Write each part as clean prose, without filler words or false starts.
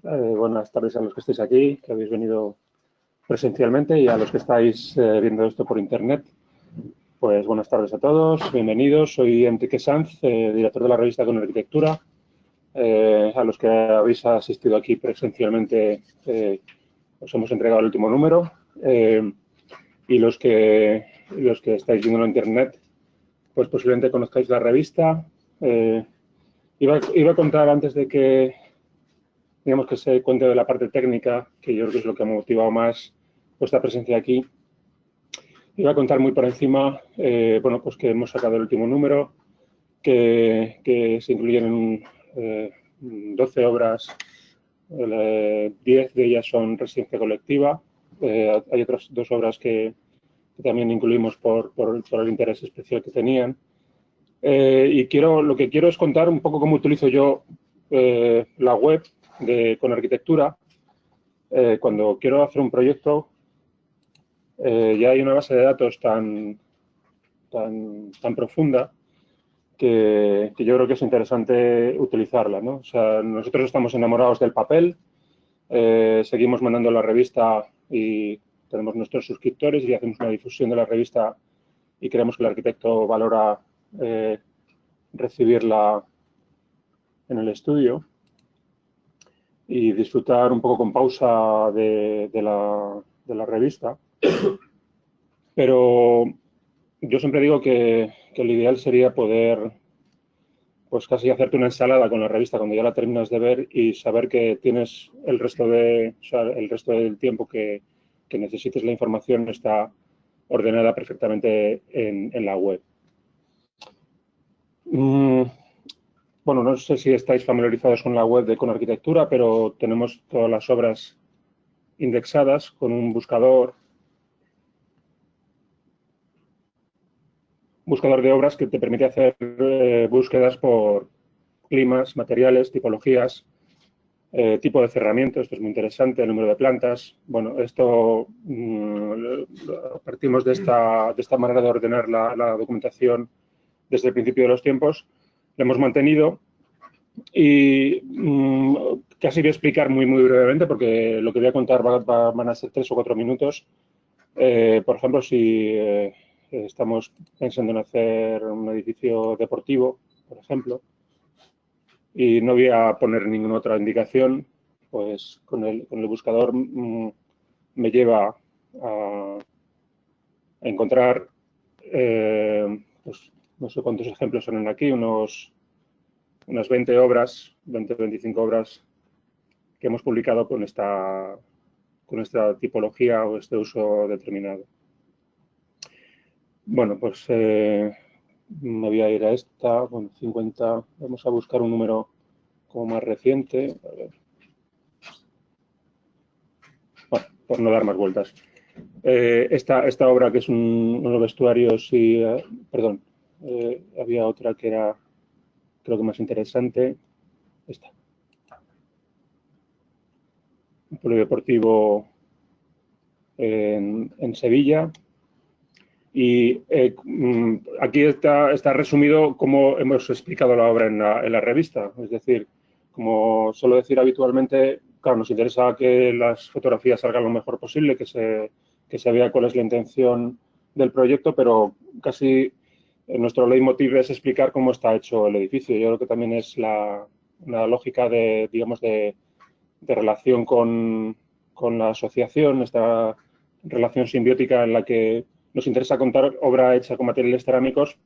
Buenas tardes a los que estáis aquí, que habéis venido presencialmente, y a los que estáis viendo esto por internet. Pues buenas tardes a todos, bienvenidos. Soy Enrique Sanz, director de la revista Con Arquitectura. A los que habéis asistido aquí presencialmente, os hemos entregado el último número. Y los que estáis viendo en internet, pues posiblemente conozcáis la revista. Iba a contar antes de que digamos que se cuente de la parte técnica, que yo creo que es lo que ha motivado más vuestra presencia aquí. Iba a contar muy por encima, bueno, pues que hemos sacado el último número, que se incluyen en 12 obras, 10 de ellas son residencia colectiva. Hay otras 2 obras que también incluimos por el interés especial que tenían. Y lo que quiero es contar un poco cómo utilizo yo la web con arquitectura. Cuando quiero hacer un proyecto, ya hay una base de datos tan profunda que yo creo que es interesante utilizarla, ¿no? O sea, nosotros estamos enamorados del papel, seguimos mandando la revista y tenemos nuestros suscriptores y hacemos una difusión de la revista y creemos que el arquitecto valora recibirla en el estudio y disfrutar un poco con pausa de la revista. Pero yo siempre digo que lo ideal sería poder, pues casi hacerte una ensalada con la revista cuando ya la terminas de ver y saber que tienes el resto del tiempo que necesites la información está ordenada perfectamente en la web. Bueno, no sé si estáis familiarizados con la web de Con Arquitectura, pero tenemos todas las obras indexadas con un buscador de obras que te permite hacer búsquedas por climas, materiales, tipologías, tipo de cerramiento. Esto es muy interesante, el número de plantas. Bueno, esto partimos de esta manera de ordenar la documentación desde el principio de los tiempos. Lo hemos mantenido y casi voy a explicar muy brevemente, porque lo que voy a contar van a ser 3 o 4 minutos. Por ejemplo, si estamos pensando en hacer un edificio deportivo, por ejemplo, y no voy a poner ninguna otra indicación, pues con el buscador me lleva a encontrar, pues no sé cuántos ejemplos son aquí, unas 20 obras, 25 obras que hemos publicado con esta tipología o este uso determinado. Bueno, pues me voy a ir a esta, con 50, vamos a buscar un número como más reciente. A ver. Bueno, por no dar más vueltas. Esta obra, que es unos vestuarios y, perdón, había otra que era, creo que más interesante, esta. Un polideportivo en Sevilla. Y aquí está resumido cómo hemos explicado la obra en la revista. Es decir, como suelo decir habitualmente, claro, nos interesa que las fotografías salgan lo mejor posible, que se vea cuál es la intención del proyecto, pero casi nuestro leitmotiv es explicar cómo está hecho el edificio. Yo creo que también es una lógica digamos, de relación con la asociación, esta relación simbiótica en la que nos interesa contar obra hecha con materiales cerámicos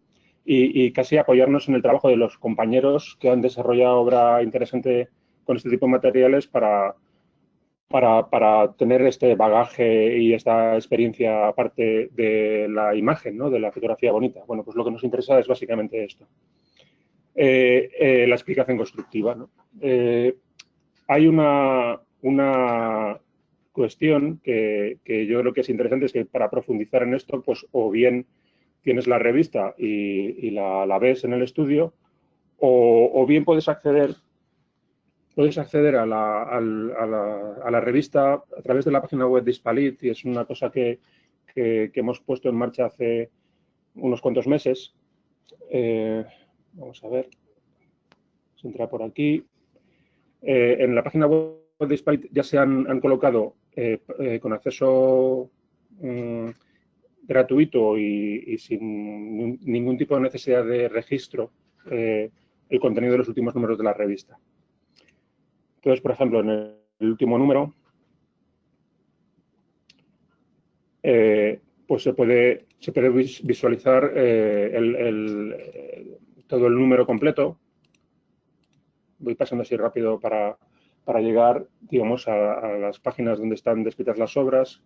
y casi apoyarnos en el trabajo de los compañeros que han desarrollado obra interesante con este tipo de materiales para tener este bagaje y esta experiencia aparte de la imagen, ¿no? De la fotografía bonita. Bueno, pues lo que nos interesa es básicamente esto. La explicación constructiva, ¿no? Hay una cuestión que yo creo que es interesante, es que para profundizar en esto, pues o bien tienes la revista y la ves en el estudio, o bien puedes acceder a la revista a través de la página web de Hispalit, y es una cosa que hemos puesto en marcha hace unos cuantos meses. Vamos a ver, se entra por aquí. En la página web Despite ya se han colocado con acceso gratuito y sin ningún tipo de necesidad de registro el contenido de los últimos números de la revista. Entonces, por ejemplo, en el último número, pues se puede visualizar todo el número completo. Voy pasando así rápido para llegar, digamos, a las páginas donde están descritas las obras.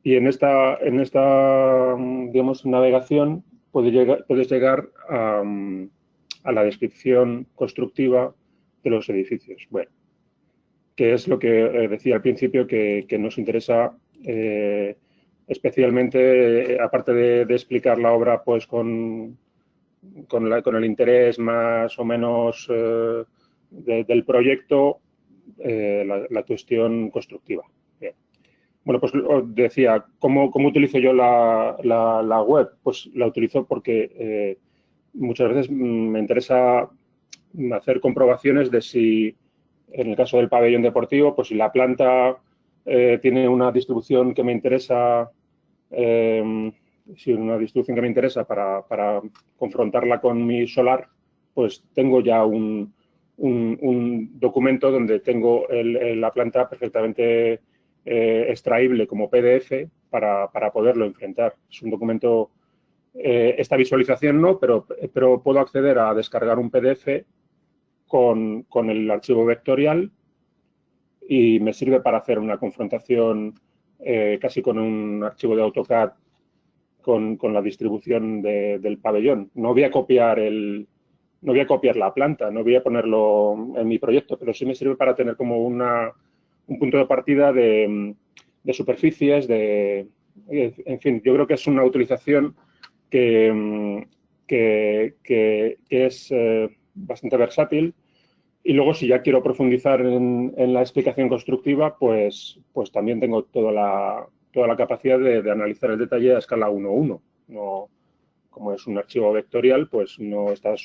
Y en esta digamos, navegación puedes llegar a la descripción constructiva de los edificios. Bueno, que es lo que decía al principio, que nos interesa especialmente, aparte de explicar la obra pues con el interés más o menos del proyecto, la cuestión constructiva. Bien. Bueno, pues os decía, ¿cómo utilizo yo la web? Pues la utilizo porque muchas veces me interesa hacer comprobaciones de si, en el caso del pabellón deportivo, pues si la planta tiene una distribución que me interesa, para confrontarla con mi solar, pues tengo ya un documento donde tengo la planta perfectamente extraíble como PDF para poderlo enfrentar. Es un documento, esta visualización no, pero puedo acceder a descargar un PDF con el archivo vectorial y me sirve para hacer una confrontación casi con un archivo de AutoCAD con la distribución del pabellón. No voy a copiar la planta, no voy a ponerlo en mi proyecto, pero sí me sirve para tener como un punto de partida de superficies, en fin, yo creo que es una utilización que es bastante versátil. Y luego, si ya quiero profundizar en la explicación constructiva, pues también tengo toda la capacidad de analizar el detalle a escala 1:1. No, como es un archivo vectorial, pues no está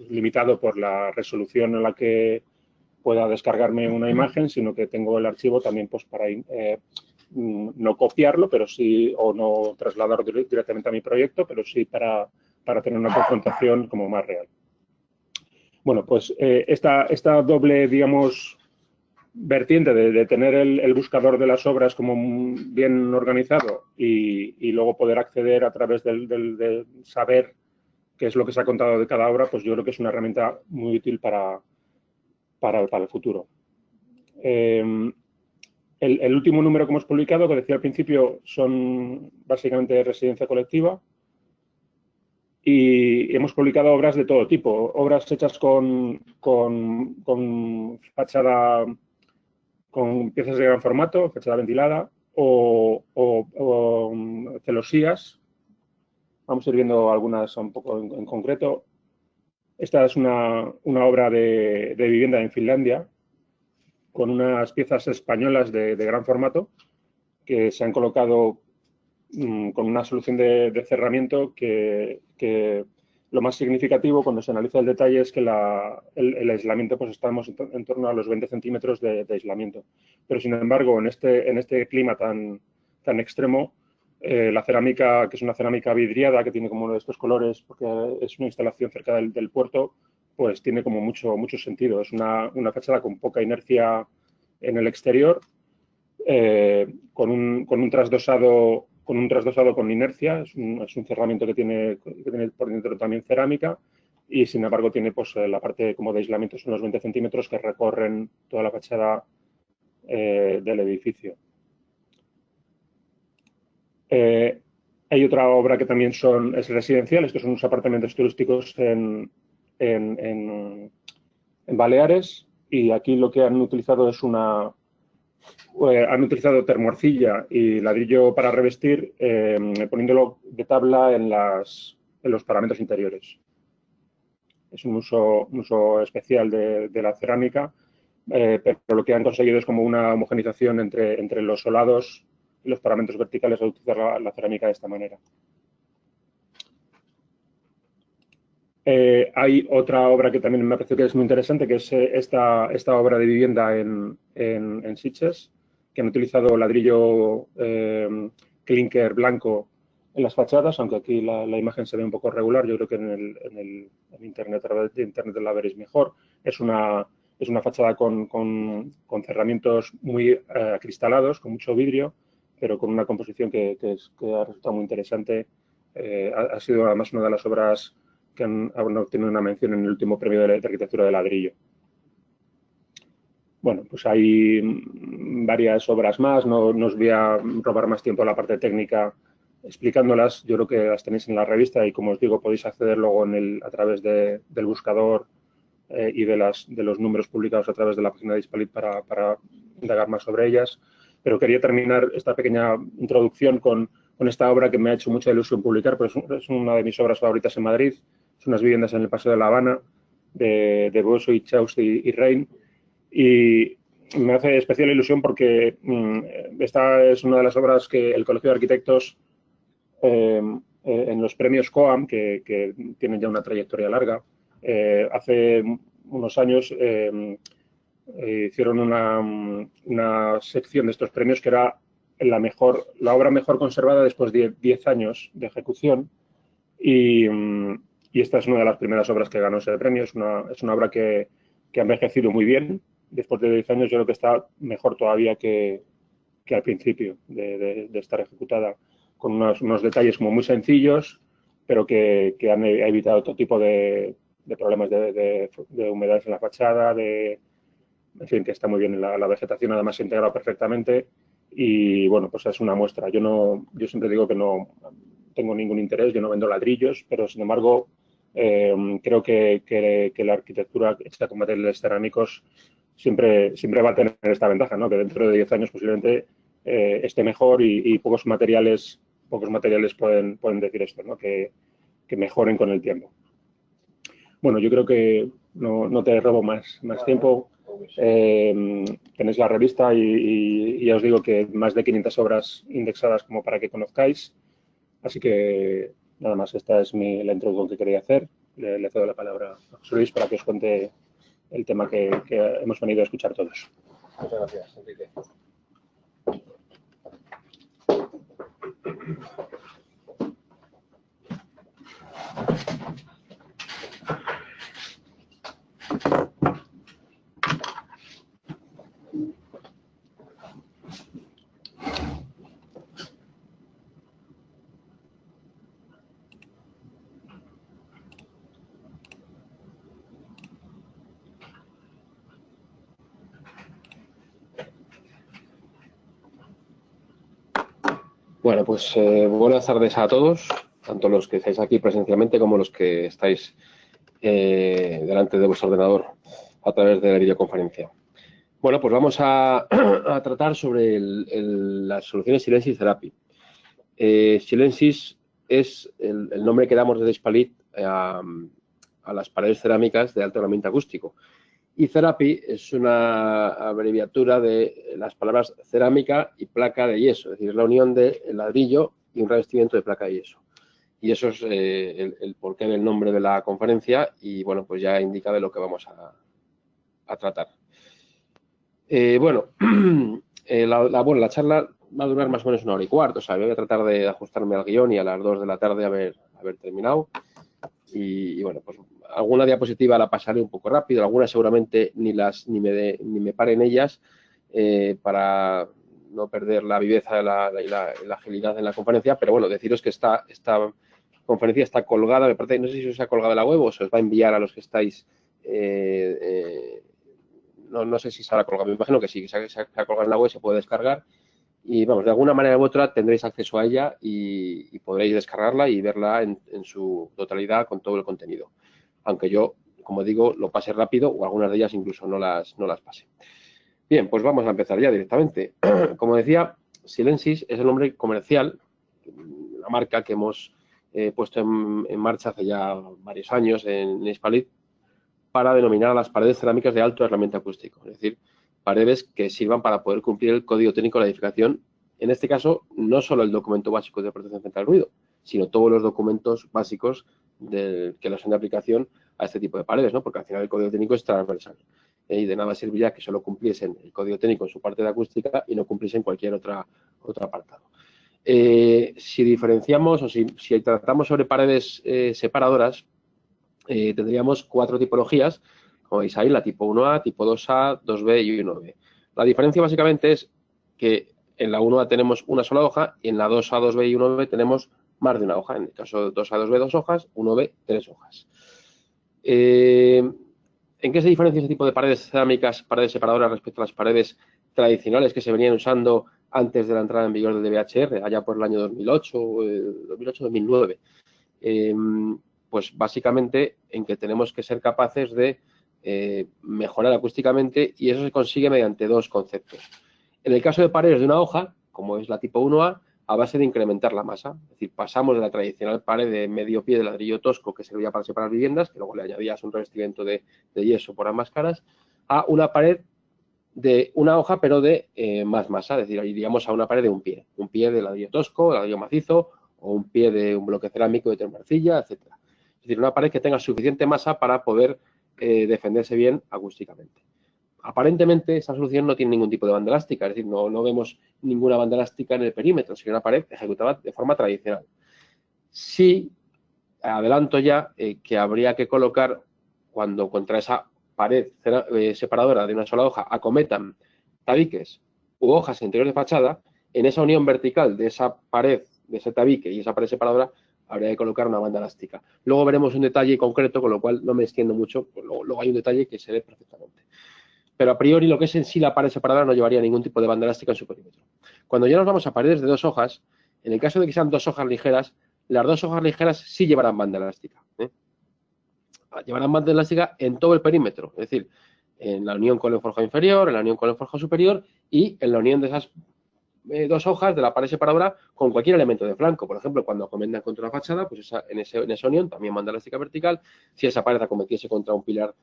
limitado por la resolución en la que pueda descargarme una imagen, sino que tengo el archivo también pues para no copiarlo, pero sí, o no trasladarlo directamente a mi proyecto, pero sí para tener una confrontación como más real. Bueno, pues esta doble, digamos, vertiente de tener el buscador de las obras como bien organizado y luego poder acceder a través de saber qué es lo que se ha contado de cada obra, pues yo creo que es una herramienta muy útil para el futuro. El último número que hemos publicado, que decía al principio, son básicamente residencia colectiva. Y hemos publicado obras de todo tipo, obras hechas con fachada, con piezas de gran formato, fachada ventilada, o celosías. Vamos a ir viendo algunas un poco en concreto. Esta es una obra de vivienda en Finlandia, con unas piezas españolas de gran formato que se han colocado con una solución de cerramiento que lo más significativo cuando se analiza el detalle es que el aislamiento, pues estamos en torno a los 20 centímetros de aislamiento. Pero, sin embargo, en este clima tan extremo, la cerámica, que es una cerámica vidriada, que tiene como uno de estos colores, porque es una instalación cerca del puerto, pues tiene como mucho sentido. Es una fachada con poca inercia en el exterior, con un trasdosado con inercia, es un cerramiento que tiene por dentro también cerámica y, sin embargo, tiene pues la parte como de aislamiento, son los 20 centímetros que recorren toda la fachada del edificio. Hay otra obra que también es residencial, estos son unos apartamentos turísticos en Baleares, y aquí lo que han utilizado es han utilizado termorcilla y ladrillo para revestir, poniéndolo de tabla en los paramentos interiores. Es un uso especial de la cerámica, pero lo que han conseguido es como una homogenización entre los solados y los paramentos verticales al utilizar la cerámica de esta manera. Hay otra obra que también me parece que es muy interesante, que es esta obra de vivienda en Sitges, que han utilizado ladrillo clinker blanco en las fachadas, aunque aquí la imagen se ve un poco regular. Yo creo que en Internet, a través de Internet la veréis mejor. Es una fachada con cerramientos muy acristalados, con mucho vidrio, pero con una composición que ha resultado muy interesante. Ha sido además una de las obras que han obtenido una mención en el último premio de arquitectura de ladrillo. Bueno, pues hay varias obras más, no os voy a robar más tiempo en la parte técnica explicándolas. Yo creo que las tenéis en la revista y, como os digo, podéis acceder luego a través del buscador y de los números publicados a través de la página de Hispalit para indagar más sobre ellas. Pero quería terminar esta pequeña introducción con esta obra que me ha hecho mucha ilusión publicar, pues es una de mis obras favoritas en Madrid. Son unas viviendas en el Paseo de La Habana, de Bosso y Chaust y Rein. Y me hace especial ilusión porque esta es una de las obras que el Colegio de Arquitectos, en los premios COAM, que tienen ya una trayectoria larga, hace unos años hicieron una sección de estos premios que era la obra mejor conservada después de 10 años de ejecución. Y esta es una de las primeras obras que ganó ese premio. Es una obra que ha envejecido muy bien. Después de 10 años yo creo que está mejor todavía que al principio de estar ejecutada, con unos detalles como muy sencillos, pero que han evitado todo tipo de problemas de humedades en la fachada, en fin, que está muy bien. La vegetación además se integra perfectamente y, bueno, pues es una muestra. Yo siempre digo que no tengo ningún interés, yo no vendo ladrillos, pero sin embargo creo que la arquitectura hecha con materiales cerámicos siempre va a tener esta ventaja, ¿no? Que dentro de 10 años posiblemente esté mejor y pocos materiales pueden decir esto, ¿no? Que mejoren con el tiempo. Bueno, yo creo que no te robo más tiempo. Tenéis la revista y ya os digo que más de 500 obras indexadas como para que conozcáis. Así que nada más, esta es la introducción que quería hacer. Le cedo la palabra a José Luis para que os cuente el tema que hemos venido a escuchar todos. Muchas gracias, Enrique. Bueno, pues buenas tardes a todos, tanto los que estáis aquí presencialmente como los que estáis delante de vuestro ordenador a través de la videoconferencia. Bueno, pues vamos a tratar sobre las soluciones Silensis Therapy. Silensis es el nombre que damos desde Hispalit a las paredes cerámicas de alto aislamiento acústico. Y Therapy es una abreviatura de las palabras cerámica y placa de yeso, es decir, es la unión de ladrillo y un revestimiento de placa de yeso. Y eso es el porqué del nombre de la conferencia y, bueno, pues ya indica de lo que vamos a tratar. La charla va a durar más o menos 1 hora y cuarto, o sea, voy a tratar de ajustarme al guión y a las 2 de la tarde haber terminado. Y bueno, pues alguna diapositiva la pasaré un poco rápido, algunas seguramente ni me pare en ellas para no perder la viveza y la agilidad en la conferencia, pero bueno, deciros que esta conferencia está colgada, me parece, no sé si os ha colgado en la web o se os va a enviar a los que estáis, no sé si se habrá colgado, me imagino que sí, que se ha colgado en la web, se puede descargar. Y vamos, de alguna manera u otra tendréis acceso a ella y podréis descargarla y verla en su totalidad con todo el contenido. Aunque yo, como digo, lo pase rápido o algunas de ellas incluso no las pase. Bien, pues vamos a empezar ya directamente. Como decía, Silensis es el nombre comercial, la marca que hemos puesto en marcha hace ya varios años en Hispalit para denominar a las paredes cerámicas de alto aislamiento acústico. Es decir, paredes que sirvan para poder cumplir el código técnico de la edificación. En este caso, no solo el documento básico de protección frente al ruido, sino todos los documentos básicos que lo son de aplicación a este tipo de paredes, ¿no? Porque al final el código técnico es transversal. Y de nada serviría que solo cumpliesen el código técnico en su parte de acústica y no cumpliesen cualquier otro apartado. Si diferenciamos o si tratamos sobre paredes separadoras, tendríamos 4 tipologías, como veis ahí, la tipo 1A, tipo 2A, 2B y 1B. La diferencia básicamente es que en la 1A tenemos una sola hoja y en la 2A, 2B y 1B tenemos más de una hoja. En el caso de 2A, 2B, 2 hojas, 1B, 3 hojas. ¿En qué se diferencia este tipo de paredes cerámicas, paredes separadoras respecto a las paredes tradicionales que se venían usando antes de la entrada en vigor del DBHR, allá por el año 2008, 2009? Pues básicamente en que tenemos que ser capaces de mejorar acústicamente y eso se consigue mediante 2 conceptos. En el caso de paredes de una hoja, como es la tipo 1A, a base de incrementar la masa. Es decir, pasamos de la tradicional pared de medio pie de ladrillo tosco que servía para separar viviendas, que luego le añadías un revestimiento de yeso por ambas caras, a una pared de una hoja, pero de más masa. Es decir, iríamos a una pared de un pie de ladrillo tosco, ladrillo macizo, o un pie de un bloque cerámico de termarcilla, etcétera. Es decir, una pared que tenga suficiente masa para poder defenderse bien acústicamente. Aparentemente, esta solución no tiene ningún tipo de banda elástica, es decir, no vemos ninguna banda elástica en el perímetro, sino una pared ejecutada de forma tradicional. Sí, adelanto ya que habría que colocar, cuando contra esa pared separadora de una sola hoja acometan tabiques u hojas interiores de fachada, en esa unión vertical de esa pared, de ese tabique y esa pared separadora, habría que colocar una banda elástica. Luego veremos un detalle concreto, con lo cual no me extiendo mucho, pues luego hay un detalle que se ve perfectamente. Pero a priori lo que es en sí la pared separadora no llevaría ningún tipo de banda elástica en su perímetro. Cuando ya nos vamos a paredes de 2 hojas, en el caso de que sean 2 hojas ligeras, las 2 hojas ligeras sí llevarán banda elástica. Llevarán banda elástica en todo el perímetro, es decir, en la unión con el forjado inferior, en la unión con el forjado superior y en la unión de esas 2 hojas de la pared separadora con cualquier elemento de flanco. Por ejemplo, cuando acometan contra la fachada, pues en esa unión también banda elástica vertical. Si esa pared acometiese contra un pilar,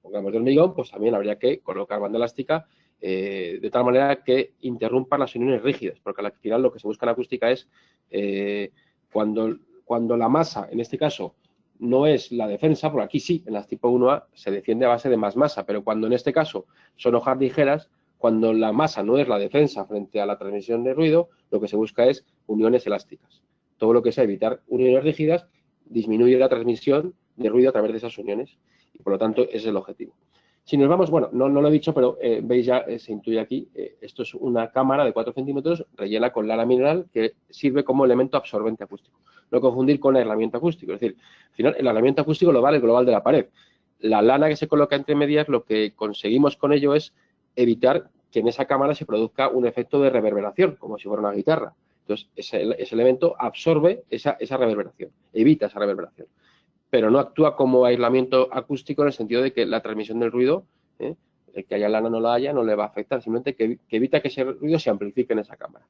pongamos de hormigón, pues también habría que colocar banda elástica de tal manera que interrumpan las uniones rígidas, porque al final lo que se busca en acústica es cuando la masa, en este caso, no es la defensa, porque aquí sí, en las tipo 1A se defiende a base de más masa, pero cuando en este caso son hojas ligeras, cuando la masa no es la defensa frente a la transmisión de ruido, lo que se busca es uniones elásticas. Todo lo que sea evitar uniones rígidas disminuye la transmisión de ruido a través de esas uniones y por lo tanto ese es el objetivo. Si nos vamos, bueno, no lo he dicho, pero veis ya, se intuye aquí, esto es una cámara de 4 centímetros rellena con lana mineral que sirve como elemento absorbente acústico. No confundir con aislamiento acústico, es decir, al final el aislamiento acústico lo vale el global de la pared. La lana que se coloca entre medias, lo que conseguimos con ello es evitar que en esa cámara se produzca un efecto de reverberación, como si fuera una guitarra. Entonces, ese elemento absorbe esa reverberación, evita esa reverberación, pero no actúa como aislamiento acústico en el sentido de que la transmisión del ruido, el que haya lana no la haya, no le va a afectar, simplemente que evita que ese ruido se amplifique en esa cámara.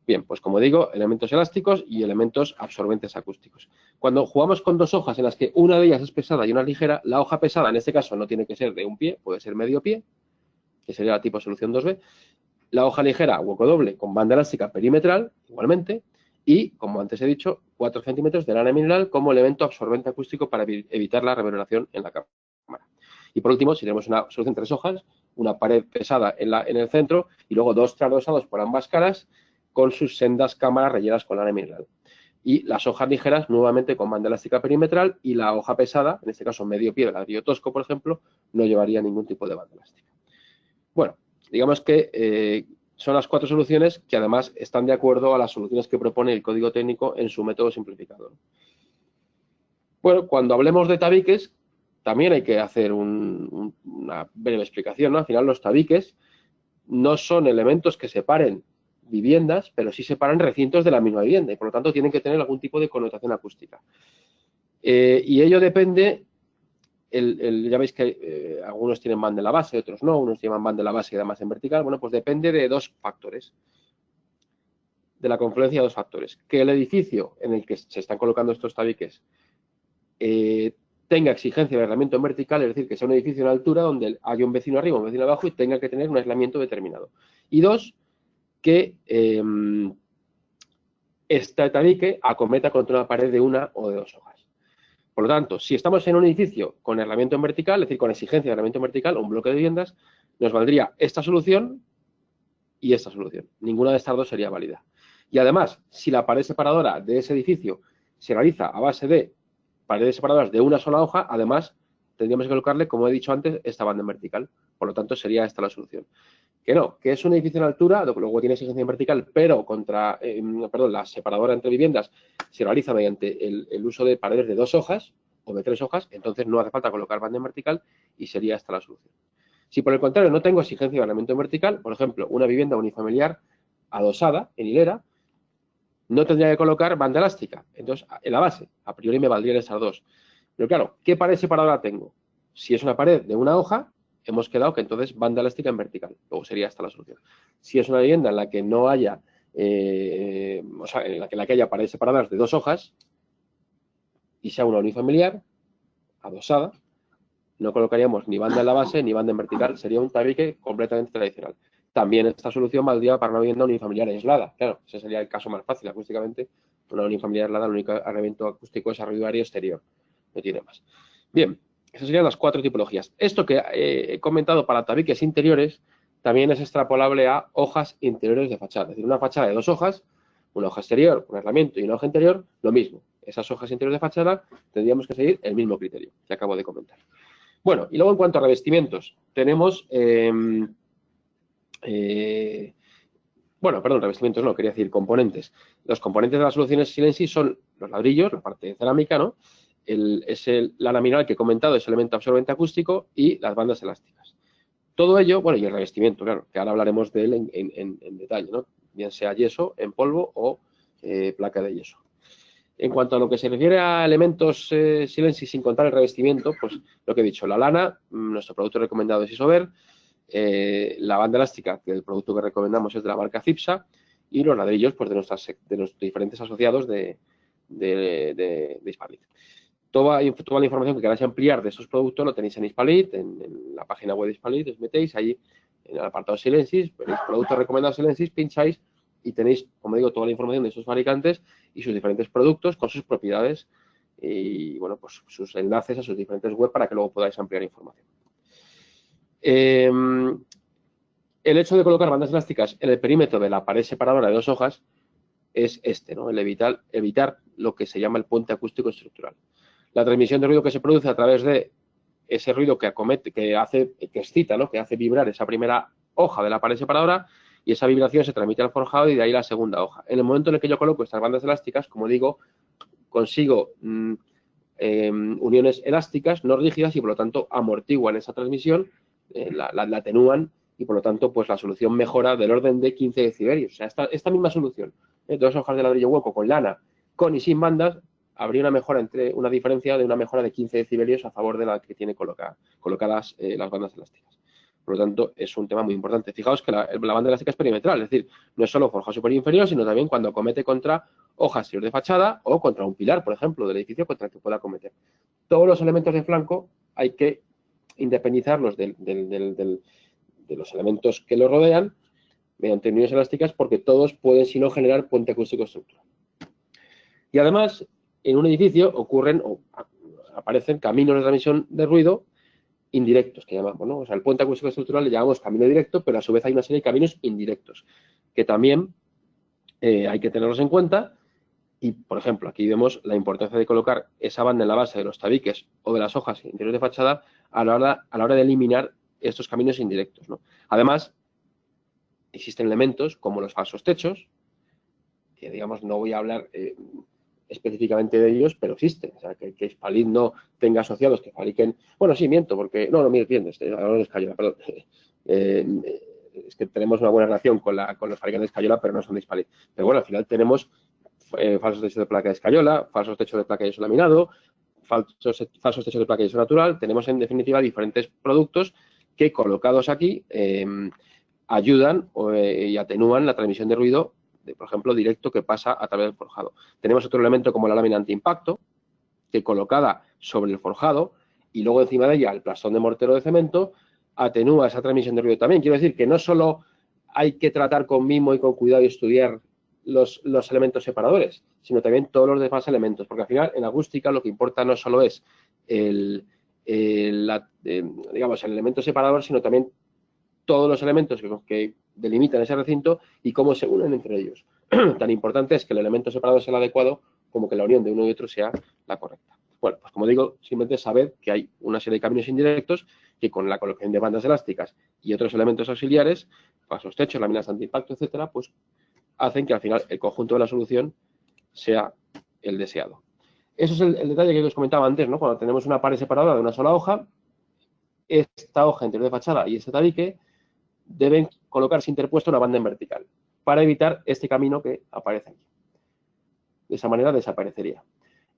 Bien, pues como digo, elementos elásticos y elementos absorbentes acústicos. Cuando jugamos con 2 hojas en las que una de ellas es pesada y una es ligera, la hoja pesada en este caso no tiene que ser de un pie, puede ser medio pie, que sería la tipo solución 2B. La hoja ligera, hueco doble, con banda elástica perimetral, igualmente, y, como antes he dicho, 4 centímetros de lana mineral como elemento absorbente acústico para evitar la reverberación en la cámara. Y por último, si tenemos una solución 3 hojas, una pared pesada en el centro y luego 2 tradosados por ambas caras con sus sendas cámaras rellenas con lana mineral. Y las hojas ligeras, nuevamente con banda elástica perimetral, y la hoja pesada, en este caso medio pie de ladrillo tosco, por ejemplo, no llevaría ningún tipo de banda elástica. Bueno, digamos que son las 4 soluciones que además están de acuerdo a las soluciones que propone el código técnico en su método simplificador. Bueno, cuando hablemos de tabiques, también hay que hacer una breve explicación, ¿no? Al final los tabiques no son elementos que separen viviendas, pero sí separan recintos de la misma vivienda y por lo tanto tienen que tener algún tipo de connotación acústica. Y ello depende, ya veis que algunos tienen banda en la base, otros no, unos llevan banda en la base y además en vertical. Bueno, pues depende de 2 factores, de la confluencia de 2 factores. Que el edificio en el que se están colocando estos tabiques tenga exigencia de aislamiento en vertical, es decir, que sea un edificio en altura donde haya un vecino arriba, un vecino abajo y tenga que tener un aislamiento determinado. Y 2, que este tabique acometa contra una pared de 1 o de 2 hojas. Por lo tanto, si estamos en un edificio con aislamiento en vertical, es decir, con exigencia de aislamiento en vertical, un bloque de viviendas, nos valdría esta solución y esta solución. Ninguna de estas dos sería válida. Y además, si la pared separadora de ese edificio se realiza a base de paredes separadoras de una sola hoja, además tendríamos que colocarle, como he dicho antes, esta banda en vertical. Por lo tanto, sería esta la solución. Que no, que es un edificio en altura, luego tiene exigencia en vertical, pero la separadora entre viviendas se realiza mediante el uso de paredes de 2 hojas o de 3 hojas, entonces no hace falta colocar banda en vertical y sería esta la solución. Si por el contrario no tengo exigencia de aislamiento en vertical, por ejemplo, una vivienda unifamiliar adosada en hilera, no tendría que colocar banda elástica. Entonces, en la base, a priori me valdrían esas dos. Pero claro, ¿qué pared separadora tengo? Si es una pared de una hoja, hemos quedado que entonces banda elástica en vertical. Luego sería esta la solución. Si es una vivienda en la que no haya, en la que haya paredes separadas de 2 hojas y sea una unifamiliar adosada, no colocaríamos ni banda en la base ni banda en vertical. Sería un tabique completamente tradicional. También esta solución valdría para una vivienda unifamiliar aislada. Claro, ese sería el caso más fácil acústicamente. Una unifamiliar aislada, el único elemento acústico es arriba y exterior. No tiene más. Bien, esas serían las 4 tipologías. Esto que he comentado para tabiques interiores también es extrapolable a hojas interiores de fachada. Es decir, una fachada de 2 hojas, una hoja exterior con aislamiento y una hoja interior, lo mismo. Esas hojas interiores de fachada tendríamos que seguir el mismo criterio que acabo de comentar. Bueno, y luego en cuanto a revestimientos, tenemos, revestimientos no, quería decir componentes. Los componentes de las soluciones Silensis son los ladrillos, la parte de cerámica, ¿no? La laminal que he comentado es elemento absorbente acústico y las bandas elásticas. Todo ello, bueno, y el revestimiento, claro, que ahora hablaremos de él en detalle, ¿no? Bien sea yeso en polvo o placa de yeso. En cuanto a lo que se refiere a elementos Silensis sin contar el revestimiento, pues lo que he dicho, la lana, nuestro producto recomendado es Isover, la banda elástica, que el producto que recomendamos es de la marca Cipsa, y los ladrillos pues de nuestros diferentes asociados de Hispalit. Toda la información que queráis ampliar de estos productos lo tenéis en Hispalit, en la página web de Hispalit, os metéis ahí en el apartado Silensis, veréis productos recomendados Silensis, pincháis y tenéis, como digo, toda la información de esos fabricantes y sus diferentes productos con sus propiedades y, bueno, pues sus enlaces a sus diferentes web para que luego podáis ampliar información. El hecho de colocar bandas elásticas en el perímetro de la pared separadora de 2 hojas es ¿no? El evitar lo que se llama el puente acústico estructural. La transmisión de ruido que se produce a través de ese ruido que excita, ¿no? Que hace vibrar esa primera hoja de la pared separadora, y esa vibración se transmite al forjado y de ahí la segunda hoja. En el momento en el que yo coloco estas bandas elásticas, como digo, consigo uniones elásticas, no rígidas, y por lo tanto amortiguan esa transmisión, la atenúan, y por lo tanto pues la solución mejora del orden de 15 decibelios. O sea, esta misma solución, 2 hojas de ladrillo hueco con lana, con y sin bandas, habría una diferencia de una mejora de 15 decibelios a favor de la que tiene colocadas las bandas elásticas. Por lo tanto, es un tema muy importante. Fijaos que la banda elástica es perimetral, es decir, no es solo forjado superior e inferior, sino también cuando acomete contra hoja exterior de fachada o contra un pilar, por ejemplo, del edificio contra el que pueda acometer. Todos los elementos de flanco hay que independizarlos de los elementos que lo rodean mediante uniones elásticas, porque todos pueden, si no, generar puente acústico estructural. Y además, en un edificio aparecen caminos de transmisión de ruido indirectos, que llamamos, ¿no? O sea, el puente acústico estructural le llamamos camino directo, pero a su vez hay una serie de caminos indirectos, que también hay que tenerlos en cuenta. Y, por ejemplo, aquí vemos la importancia de colocar esa banda en la base de los tabiques o de las hojas interiores de fachada a la hora de eliminar estos caminos indirectos, ¿no? Además, existen elementos como los falsos techos, que, digamos, no voy a hablar específicamente de ellos, pero existen. O sea, que Hispalit no tenga asociados que fabriquen... Bueno, sí, miento, porque... No, miento, ahora es Cayola, perdón. Es que tenemos una buena relación con los fabricantes de Cayola, pero no son de Hispalit. Pero bueno, al final tenemos falsos techos de placa de escayola, falsos techos de placa de yeso laminado, falsos techos de placa de yeso natural. Tenemos, en definitiva, diferentes productos que, colocados aquí, ayudan y atenúan la transmisión de ruido, por ejemplo, directo, que pasa a través del forjado. Tenemos otro elemento como la lámina antiimpacto, que colocada sobre el forjado y luego encima de ella el plastón de mortero de cemento, atenúa esa transmisión de ruido también. Quiero decir que no solo hay que tratar con mimo y con cuidado y estudiar los elementos separadores, sino también todos los demás elementos, porque al final en acústica lo que importa no solo es digamos, el elemento separador, sino también todos los elementos que delimitan ese recinto y cómo se unen entre ellos. Tan importante es que el elemento separador sea el adecuado como que la unión de uno y otro sea la correcta. Bueno, pues como digo, simplemente sabed que hay una serie de caminos indirectos que con la colocación de bandas elásticas y otros elementos auxiliares, pasos techos, láminas antiimpacto, etcétera, pues hacen que al final el conjunto de la solución sea el deseado. Eso es el detalle que os comentaba antes, ¿no? Cuando tenemos una pared separadora de una sola hoja, esta hoja interior de fachada y este tabique deben colocarse interpuesta una banda en vertical para evitar este camino que aparece aquí. De esa manera desaparecería.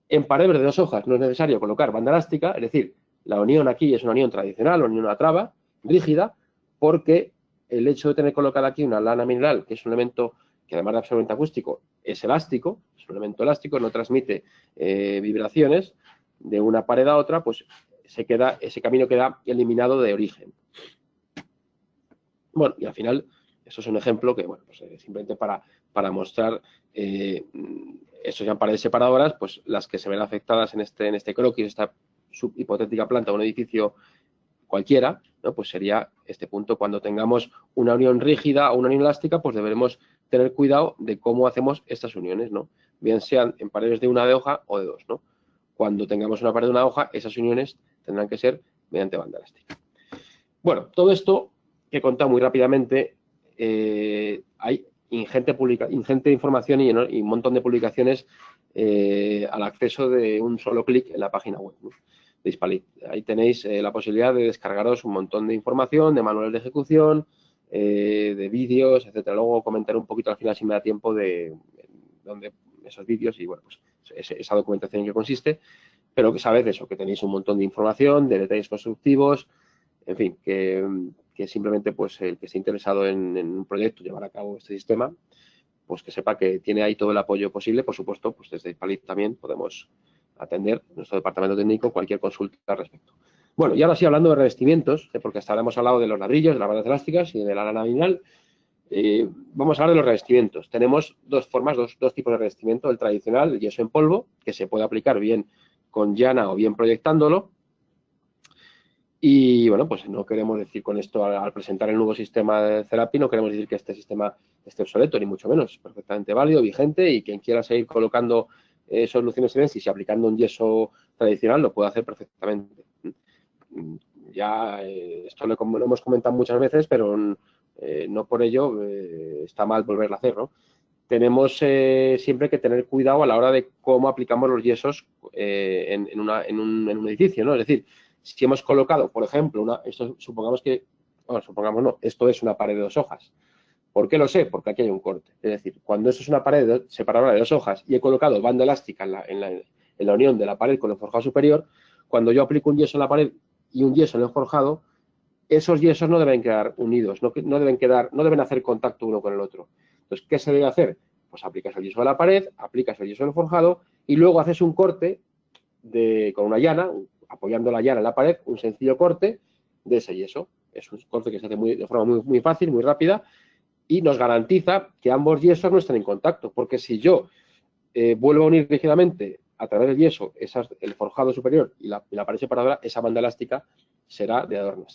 En paredes de 2 hojas no es necesario colocar banda elástica, es decir, la unión aquí es una unión tradicional, una unión a traba, rígida, porque el hecho de tener colocada aquí una lana mineral, que es un elemento que además de absorbente acústico es elástico, es un elemento elástico, no transmite vibraciones de una pared a otra, pues ese camino queda eliminado de origen. Bueno, y al final, eso es un ejemplo que, bueno, pues simplemente para mostrar, eso ya paredes separadoras, pues las que se ven afectadas en este croquis, esta hipotética planta de un edificio cualquiera, ¿no? Pues sería este punto. Cuando tengamos una unión rígida o una unión elástica, pues deberemos tener cuidado de cómo hacemos estas uniones, ¿no? Bien sean en paredes de una de hoja o de 2, ¿no? Cuando tengamos una pared de una hoja, esas uniones tendrán que ser mediante banda elástica. Bueno, todo esto que he contado muy rápidamente, hay ingente información y un montón de publicaciones al acceso de un solo clic en la página web, ¿no?, de Hispalit. Ahí tenéis la posibilidad de descargaros un montón de información, de manuales de ejecución, de vídeos, etcétera. Luego comentaré un poquito al final, si me da tiempo, de dónde esos vídeos y, bueno, pues esa documentación en qué consiste, pero que sabéis eso, que tenéis un montón de información, de detalles constructivos, en fin, que simplemente pues el que esté interesado en un proyecto, llevar a cabo este sistema, pues que sepa que tiene ahí todo el apoyo posible. Por supuesto, pues desde Hispalit también podemos atender nuestro departamento técnico cualquier consulta al respecto. Bueno, y ahora sí, hablando de revestimientos, porque hasta ahora hemos hablado de los ladrillos, de las bandas elásticas y de la lana mineral, vamos a hablar de los revestimientos. Tenemos dos formas, dos tipos de revestimiento. El tradicional, el yeso en polvo, que se puede aplicar bien con llana o bien proyectándolo. Y, bueno, pues no queremos decir con esto, al presentar el nuevo sistema de Cerapi, no queremos decir que este sistema esté obsoleto, ni mucho menos. Es perfectamente válido, vigente, y quien quiera seguir colocando soluciones Silensis y aplicando un yeso tradicional lo puede hacer perfectamente. Ya esto lo hemos comentado muchas veces, pero no por ello está mal volverlo a hacer, ¿no? Tenemos siempre que tener cuidado a la hora de cómo aplicamos los yesos en un edificio, ¿no? Es decir, si hemos colocado, por ejemplo, supongamos no, esto es una pared de 2 hojas. ¿Por qué lo sé? Porque aquí hay un corte. Es decir, cuando esto es una pared separadora de 2 hojas y he colocado banda elástica en la unión de la pared con el forjado superior, cuando yo aplico un yeso en la pared y un yeso en el forjado, esos yesos no deben quedar unidos, no deben hacer contacto uno con el otro. Entonces, ¿qué se debe hacer? Pues aplicas el yeso a la pared, aplicas el yeso en el forjado y luego haces un corte con una llana, apoyando la llana en la pared, un sencillo corte de ese yeso. Es un corte que se hace de forma muy, muy fácil, muy rápida, y nos garantiza que ambos yesos no estén en contacto, porque si yo vuelvo a unir rígidamente a través del yeso el forjado superior y la pared separadora, esa banda elástica será de adorno.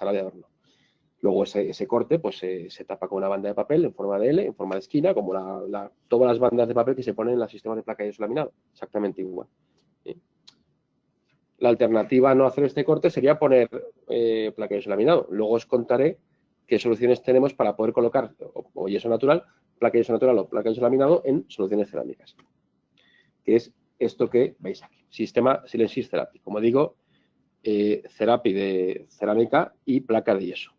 Luego ese corte pues se tapa con una banda de papel en forma de L, en forma de esquina, como todas las bandas de papel que se ponen en los sistemas de placa de yeso laminado, exactamente igual. La alternativa a no hacer este corte sería poner placa de yeso laminado. Luego os contaré qué soluciones tenemos para poder colocar o yeso natural, placa de yeso natural o placa de yeso laminado en soluciones cerámicas, que es esto que veis aquí, sistema Silensis Cerapi. Como digo, Cerapi de cerámica y placa de yeso,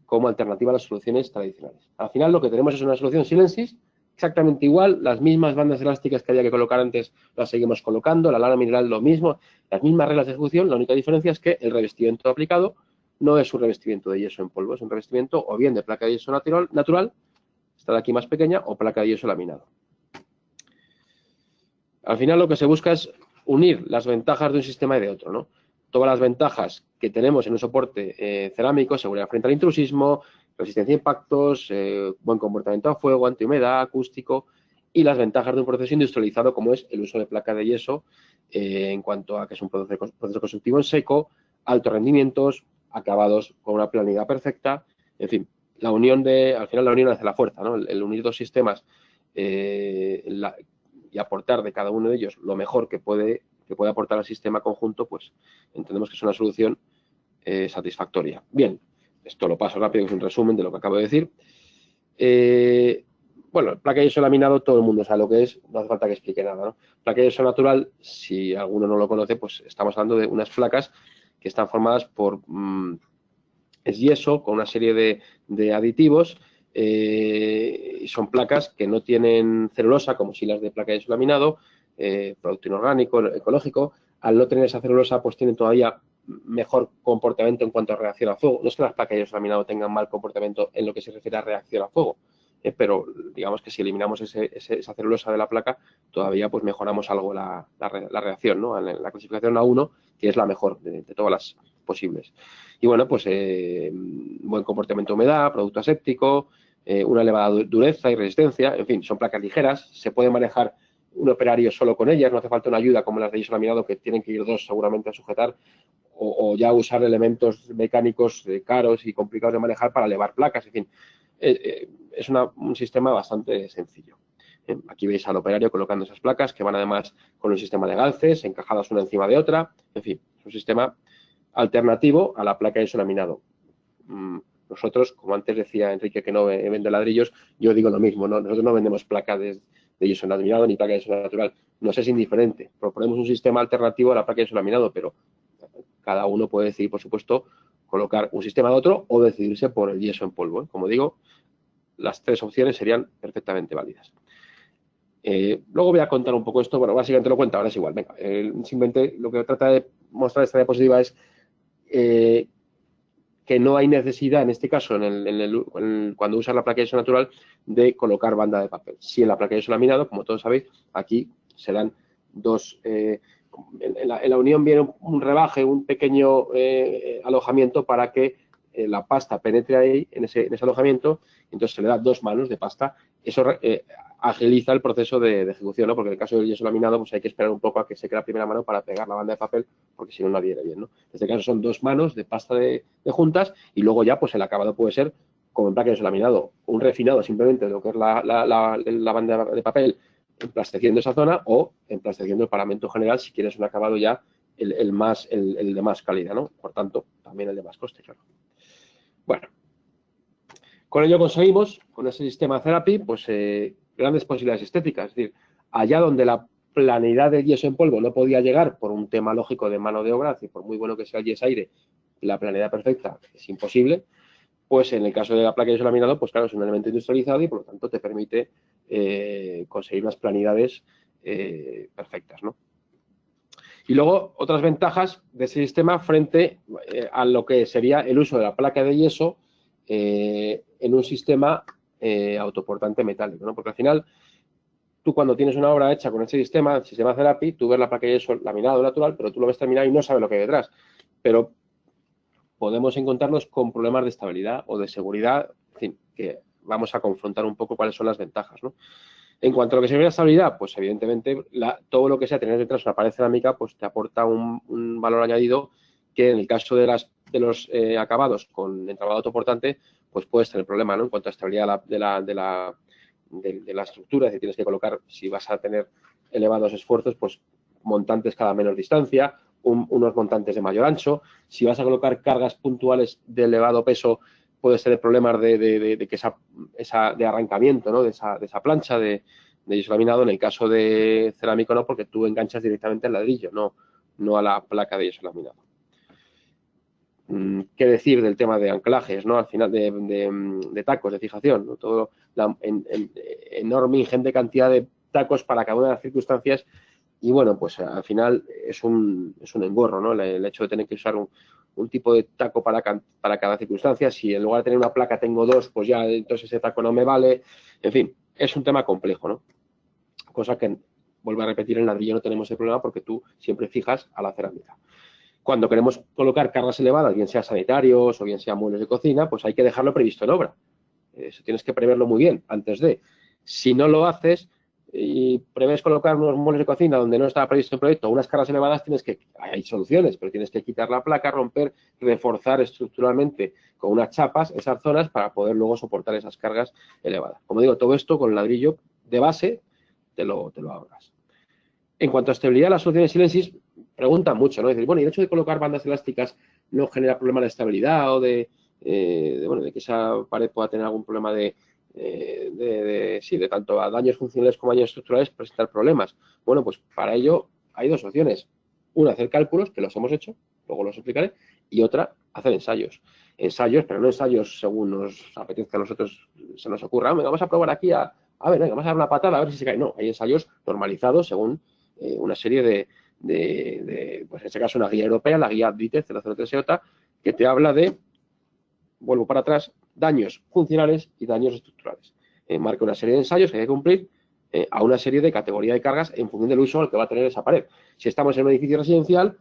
como alternativa a las soluciones tradicionales. Al final lo que tenemos es una solución Silensis exactamente igual, las mismas bandas elásticas que había que colocar antes las seguimos colocando, la lana mineral lo mismo, las mismas reglas de ejecución. La única diferencia es que el revestimiento aplicado no es un revestimiento de yeso en polvo, es un revestimiento o bien de placa de yeso natural, esta de aquí más pequeña, o placa de yeso laminado. Al final lo que se busca es unir las ventajas de un sistema y de otro, ¿no? Todas las ventajas que tenemos en un soporte cerámico, seguridad frente al intrusismo, resistencia a impactos, buen comportamiento a fuego, antihumedad, acústico, y las ventajas de un proceso industrializado como es el uso de placa de yeso, en cuanto a que es un proceso constructivo en seco, altos rendimientos, acabados con una planidad perfecta, en fin, al final la unión hace la fuerza, ¿no? El unir dos sistemas y aportar de cada uno de ellos lo mejor que puede aportar al sistema conjunto, pues entendemos que es una solución satisfactoria. Bien, esto lo paso rápido, es un resumen de lo que acabo de decir. Bueno, placa de yeso laminado, todo el mundo sabe lo que es, no hace falta que explique nada, ¿no? Placa de yeso natural, si alguno no lo conoce, pues estamos hablando de unas placas que están formadas por es yeso con una serie de aditivos, y son placas que no tienen celulosa, como si las de placa de yeso laminado, producto inorgánico, ecológico. Al no tener esa celulosa, pues tienen todavía mejor comportamiento en cuanto a reacción a fuego. No es que las placas de yeso laminado tengan mal comportamiento en lo que se refiere a reacción a fuego, pero digamos que si eliminamos esa celulosa de la placa, todavía pues mejoramos algo la reacción, ¿no? En la clasificación A1, que es la mejor de todas las posibles. Y bueno, pues buen comportamiento de humedad, producto aséptico, una elevada dureza y resistencia, en fin, son placas ligeras, se puede manejar un operario solo con ellas, no hace falta una ayuda como las de yeso laminado, que tienen que ir dos seguramente a sujetar, o ya usar elementos mecánicos caros y complicados de manejar para elevar placas, en fin. Es un sistema bastante sencillo. Aquí veis al operario colocando esas placas que van además con un sistema de galces, encajadas una encima de otra, en fin, es un sistema alternativo a la placa de yeso laminado. Nosotros, como antes decía Enrique que no vende ladrillos, yo digo lo mismo, ¿no? Nosotros no vendemos placa de yeso laminado ni placa de yeso natural, nos es indiferente. Proponemos un sistema alternativo a la placa de yeso laminado, pero cada uno puede decidir, por supuesto, colocar un sistema de otro o decidirse por el yeso en polvo. Como digo, las tres opciones serían perfectamente válidas. Luego voy a contar un poco esto, bueno, básicamente lo cuento, ahora es igual. Venga, simplemente lo que trata de mostrar esta diapositiva es que no hay necesidad, en este caso, cuando usas la placa de yeso natural, de colocar banda de papel. Si en la placa de yeso laminado, como todos sabéis, aquí se dan dos... en la unión viene un rebaje, un pequeño alojamiento para que la pasta penetre ahí, en ese alojamiento, entonces se le da dos manos de pasta. Eso agiliza el proceso de ejecución, ¿no? Porque en el caso del yeso laminado, pues hay que esperar un poco a que seque la primera mano para pegar la banda de papel, porque si no, no adhiere bien, ¿no? En este caso son dos manos de pasta de juntas y luego ya, pues el acabado puede ser, como en placa de yeso laminado, un refinado simplemente de lo que es la banda de papel, emplasteciendo esa zona o emplasteciendo el paramento general si quieres un acabado ya el de más calidad, ¿no? Por tanto, también el de más coste, claro. Bueno, con ello conseguimos, con ese sistema Therapy, pues grandes posibilidades estéticas. Es decir, allá donde la planidad del yeso en polvo no podía llegar por un tema lógico de mano de obra, es decir, por muy bueno que sea el yesaire, la planidad perfecta es imposible, pues en el caso de la placa de yeso laminado, pues claro, es un elemento industrializado y por lo tanto te permite conseguir unas planidades perfectas, ¿no? Y luego, otras ventajas de ese sistema frente a lo que sería el uso de la placa de yeso en un sistema autoportante metálico, ¿no? Porque al final, tú cuando tienes una obra hecha con ese sistema, el sistema Therapy, tú ves la placa de yeso laminado natural, pero tú lo ves terminado y no sabes lo que hay detrás. Pero podemos encontrarnos con problemas de estabilidad o de seguridad, en fin, que vamos a confrontar un poco cuáles son las ventajas, ¿no? En cuanto a lo que se refiere a estabilidad, pues evidentemente todo lo que sea tener detrás una pared cerámica, pues te aporta un valor añadido que en el caso de los acabados con entramado autoportante, pues puedes tener problema, ¿no? En cuanto a estabilidad de la estructura, es decir, tienes que colocar, si vas a tener elevados esfuerzos, pues montantes cada menos distancia, unos montantes de mayor ancho. Si vas a colocar cargas puntuales de elevado peso, puedes tener problemas de que de arrancamiento, ¿no? de esa plancha de yeso laminado. En el caso de cerámico no, porque tú enganchas directamente al ladrillo, no a la placa de yeso laminado. ¿Qué decir del tema de anclajes, ¿no? Al final de tacos de fijación, ¿no? Todo enorme, ingente cantidad de tacos para cada una de las circunstancias. Y bueno, pues al final es un engorro, ¿no? El hecho de tener que usar un tipo de taco para cada circunstancia. Si en lugar de tener una placa tengo dos, pues ya entonces ese taco no me vale. En fin, es un tema complejo, ¿no? Cosa que, vuelvo a repetir, en ladrillo no tenemos el problema porque tú siempre fijas a la cerámica. Cuando queremos colocar cargas elevadas, bien sea sanitarios o bien sea muebles de cocina, pues hay que dejarlo previsto en obra. Eso tienes que preverlo muy bien antes de. Si no lo haces, y prevés colocar unos muebles de cocina donde no estaba previsto en proyecto, unas cargas elevadas, hay soluciones, pero tienes que quitar la placa, romper, reforzar estructuralmente con unas chapas esas zonas para poder luego soportar esas cargas elevadas. Como digo, todo esto con ladrillo de base te lo ahorras. En cuanto a estabilidad, las soluciones Silensis preguntan mucho, ¿no? Es decir, bueno, ¿y el hecho de colocar bandas elásticas no genera problemas de estabilidad o de que esa pared pueda tener algún problema de tanto a daños funcionales como a daños estructurales presentar problemas? Bueno, pues para ello hay dos opciones. Una, hacer cálculos, que los hemos hecho, luego los explicaré, y otra, hacer ensayos. Ensayos, pero no ensayos según nos apetezca a nosotros, se nos ocurra. Vamos a probar aquí a ver, venga, vamos a dar una patada a ver si se cae. No, hay ensayos normalizados según una serie pues en este caso una guía europea, la guía DITE 003EOTA, que te habla de, vuelvo para atrás, daños funcionales y daños estructurales. Marca una serie de ensayos que hay que cumplir a una serie de categoría de cargas en función del uso al que va a tener esa pared. Si estamos en un edificio residencial,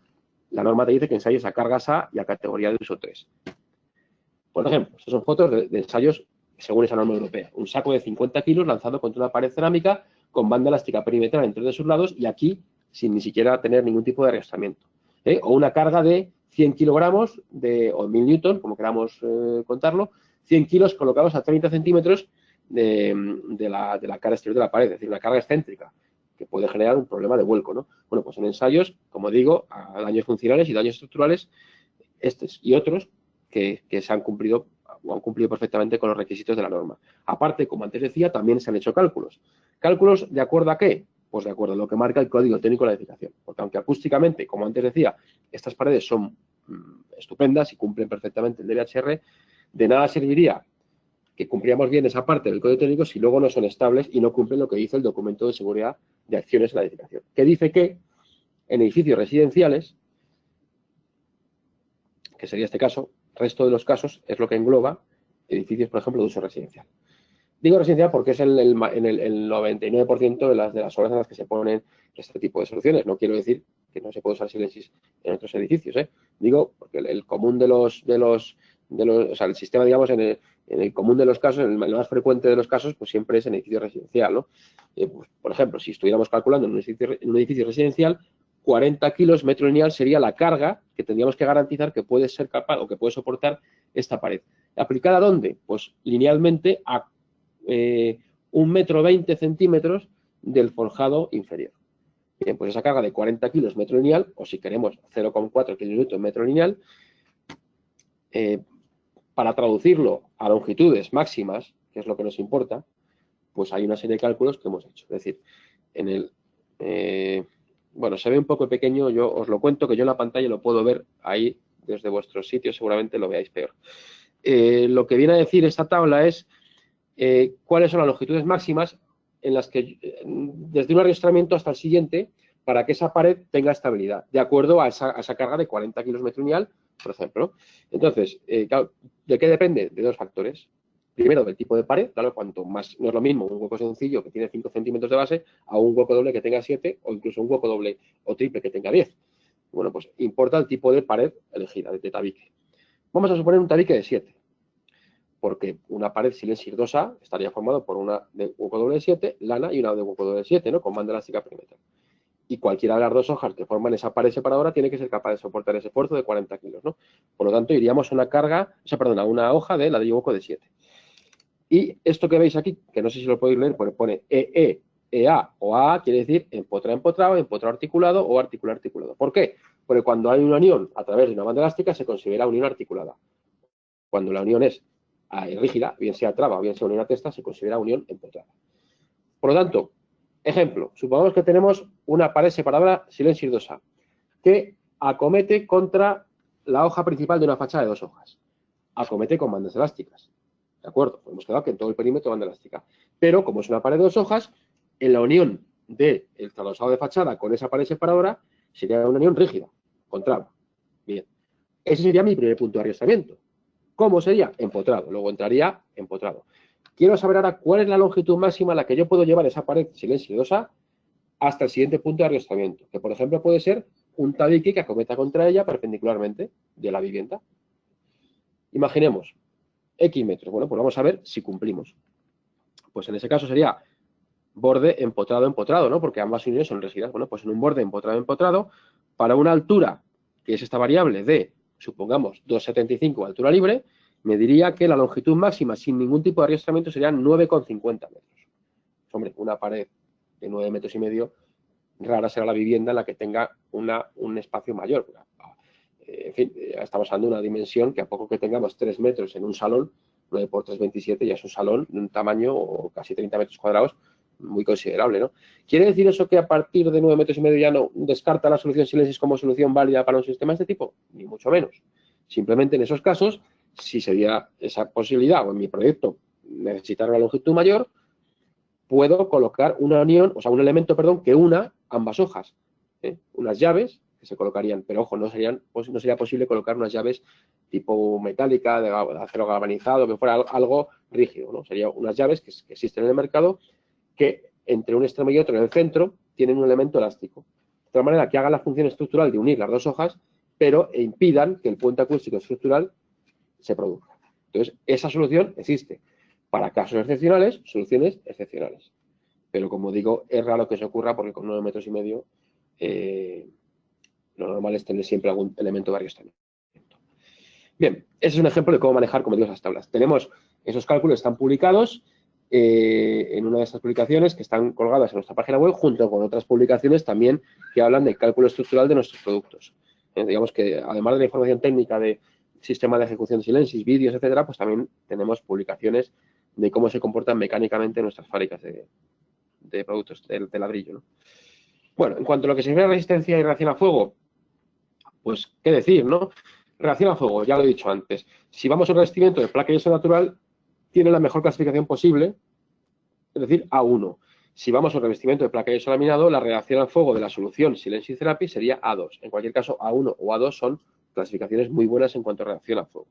la norma te dice que ensayes a cargas A y a categoría de uso 3. Por ejemplo, estas son fotos de ensayos según esa norma europea. Un saco de 50 kilos lanzado contra una pared cerámica con banda elástica perimetral en 3 de sus lados y aquí sin ni siquiera tener ningún tipo de arrastramiento. O una carga de 100 kilogramos o 1000 newton, como queramos contarlo, 100 kilos colocados a 30 centímetros de la cara exterior de la pared, es decir, una carga excéntrica que puede generar un problema de vuelco, ¿no? Bueno, pues en ensayos, como digo, a daños funcionales y daños estructurales, estos y otros que se han cumplido o han cumplido perfectamente con los requisitos de la norma. Aparte, como antes decía, también se han hecho cálculos. ¿Cálculos de acuerdo a qué? Pues de acuerdo a lo que marca el código técnico de la edificación. Porque aunque acústicamente, como antes decía, estas paredes son estupendas y cumplen perfectamente el DBHR, de nada serviría que cumpliéramos bien esa parte del código técnico si luego no son estables y no cumplen lo que dice el documento de seguridad de acciones en la edificación. Que dice que en edificios residenciales, que sería este caso, resto de los casos es lo que engloba edificios, por ejemplo, de uso residencial. Digo residencial porque es el 99% de las obras en las que se ponen este tipo de soluciones. No quiero decir que no se puede usar Silensis en otros edificios. Digo, porque el común o sea, el sistema, digamos, en el común de los casos, en el más frecuente de los casos, pues siempre es en edificio residencial, ¿no? Pues, por ejemplo, si estuviéramos calculando en un edificio residencial, 40 kilos metro lineal sería la carga que tendríamos que garantizar que puede ser capaz o que puede soportar esta pared. ¿Aplicada a dónde? Pues linealmente a 1,20 m del forjado inferior. Bien, pues esa carga de 40 kilos metro lineal, o si queremos 0,4 kN metro lineal, para traducirlo a longitudes máximas, que es lo que nos importa, pues hay una serie de cálculos que hemos hecho. Es decir, bueno, se ve un poco pequeño, yo os lo cuento, que yo en la pantalla lo puedo ver ahí desde vuestros sitios, seguramente lo veáis peor. Lo que viene a decir esta tabla es cuáles son las longitudes máximas en las que, desde un arrastramiento hasta el siguiente, para que esa pared tenga estabilidad, de acuerdo a esa carga de 40 kilos metro lineal, por ejemplo. Entonces, claro, ¿de qué depende? De dos factores. Primero, del tipo de pared, claro, cuanto más, no es lo mismo un hueco sencillo que tiene 5 centímetros de base a un hueco doble que tenga 7 o incluso un hueco doble o triple que tenga 10. Bueno, pues importa el tipo de pared elegida, de tabique. Vamos a suponer un tabique de 7, porque una pared Silensis 2A estaría formado por una de hueco doble de 7, lana y una de hueco doble de 7, ¿no? Con banda elástica perimetral. Y cualquiera de las dos hojas que forman esa pared separadora tiene que ser capaz de soportar ese esfuerzo de 40 kilos, ¿no? Por lo tanto, iríamos a una hoja de ladrillo hueco de 7. Y esto que veis aquí, que no sé si lo podéis leer, porque pone EE, EA o AA, quiere decir empotrado, articulado o articulado. ¿Por qué? Porque cuando hay una unión a través de una banda elástica se considera unión articulada. Cuando la unión es rígida, bien sea traba o bien sea unión a testa, se considera unión empotrada. Por lo tanto, ejemplo, supongamos que tenemos una pared separadora Silensis 2A que acomete contra la hoja principal de una fachada de 2 hojas. Acomete con bandas elásticas. ¿De acuerdo? Hemos quedado que en todo el perímetro banda elástica. Pero, como es una pared de 2 hojas, en la unión del traslasado de fachada con esa pared separadora sería una unión rígida, con traba. Bien. Ese sería mi primer punto de arrastramiento. ¿Cómo sería? Empotrado. Luego entraría empotrado. Quiero saber ahora cuál es la longitud máxima a la que yo puedo llevar esa pared Silensis 2A hasta el siguiente punto de arrastramiento, que por ejemplo puede ser un tabique que acometa contra ella perpendicularmente de la vivienda. Imaginemos, X metros. Bueno, pues vamos a ver si cumplimos. Pues en ese caso sería borde empotrado, ¿no? Porque ambas uniones son rígidas. Bueno, pues en un borde empotrado, para una altura, que es esta variable de, supongamos, 2,75 altura libre, me diría que la longitud máxima sin ningún tipo de arrastramiento serían 9,50 metros. Hombre, una pared de 9,5 metros, rara será la vivienda en la que tenga un espacio mayor. En fin, estamos hablando de una dimensión que a poco que tengamos 3 metros en un salón, 9 por 3, 27, ya es un salón de un tamaño casi 30 metros cuadrados muy considerable, ¿no? ¿Quiere decir eso que a partir de 9,5 metros ya no descarta la solución Silensis como solución válida para un sistema de este tipo? Ni mucho menos. Simplemente en esos casos, si se diera esa posibilidad o en mi proyecto necesitar una longitud mayor, puedo colocar una unión, o sea, un elemento, perdón, que una ambas hojas, unas llaves que se colocarían, pero ojo, no sería posible colocar unas llaves tipo metálica, de acero galvanizado, que fuera algo rígido, ¿no? Serían unas llaves que existen en el mercado que entre un extremo y otro en el centro tienen un elemento elástico. De tal manera que haga la función estructural de unir las dos hojas, pero impidan que el puente acústico estructural se produzca. Entonces, esa solución existe. Para casos excepcionales, soluciones excepcionales. Pero como digo, es raro que se ocurra porque con 9,5 metros lo normal es tener siempre algún elemento de arrastramiento. Bien, ese es un ejemplo de cómo manejar, como digo, esas tablas. Tenemos esos cálculos, están publicados en una de estas publicaciones que están colgadas en nuestra página web, junto con otras publicaciones también que hablan del cálculo estructural de nuestros productos. Digamos que además de la información técnica de sistema de ejecución de Silensis, vídeos, etcétera, pues también tenemos publicaciones de cómo se comportan mecánicamente nuestras fábricas de productos de ladrillo, ¿no? Bueno, en cuanto a lo que se refiere a resistencia y reacción a fuego, pues, ¿qué decir, no? Reacción a fuego, ya lo he dicho antes. Si vamos a un revestimiento de placa y yeso natural, tiene la mejor clasificación posible, es decir, A1. Si vamos a un revestimiento de placa y yeso laminado, la reacción al fuego de la solución Silensis Therapy sería A2. En cualquier caso, A1 o A2 son clasificaciones muy buenas en cuanto a reacción al fuego.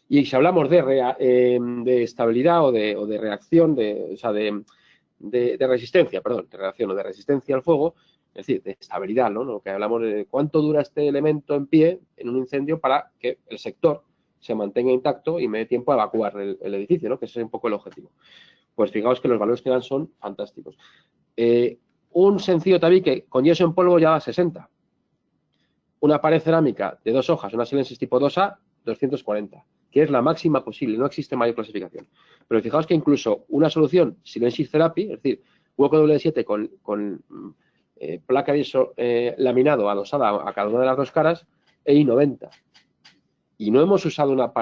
Y si hablamos de estabilidad o de reacción, de resistencia, perdón, de reacción o de resistencia al fuego, es decir, de estabilidad, ¿no? Lo que hablamos de cuánto dura este elemento en pie en un incendio para que el sector se mantenga intacto y me dé tiempo a evacuar el edificio, ¿no? Que ese es un poco el objetivo. Pues fijaos que los valores que dan son fantásticos. Un sencillo tabique con yeso en polvo ya da 60. Una pared cerámica de 2 hojas, una Silensis tipo 2A, 240, que es la máxima posible, no existe mayor clasificación. Pero fijaos que incluso una solución Silensis Therapy, es decir, hueco W7 con placa de yeso laminado adosada a cada una de las dos caras, EI 90. Y no hemos usado una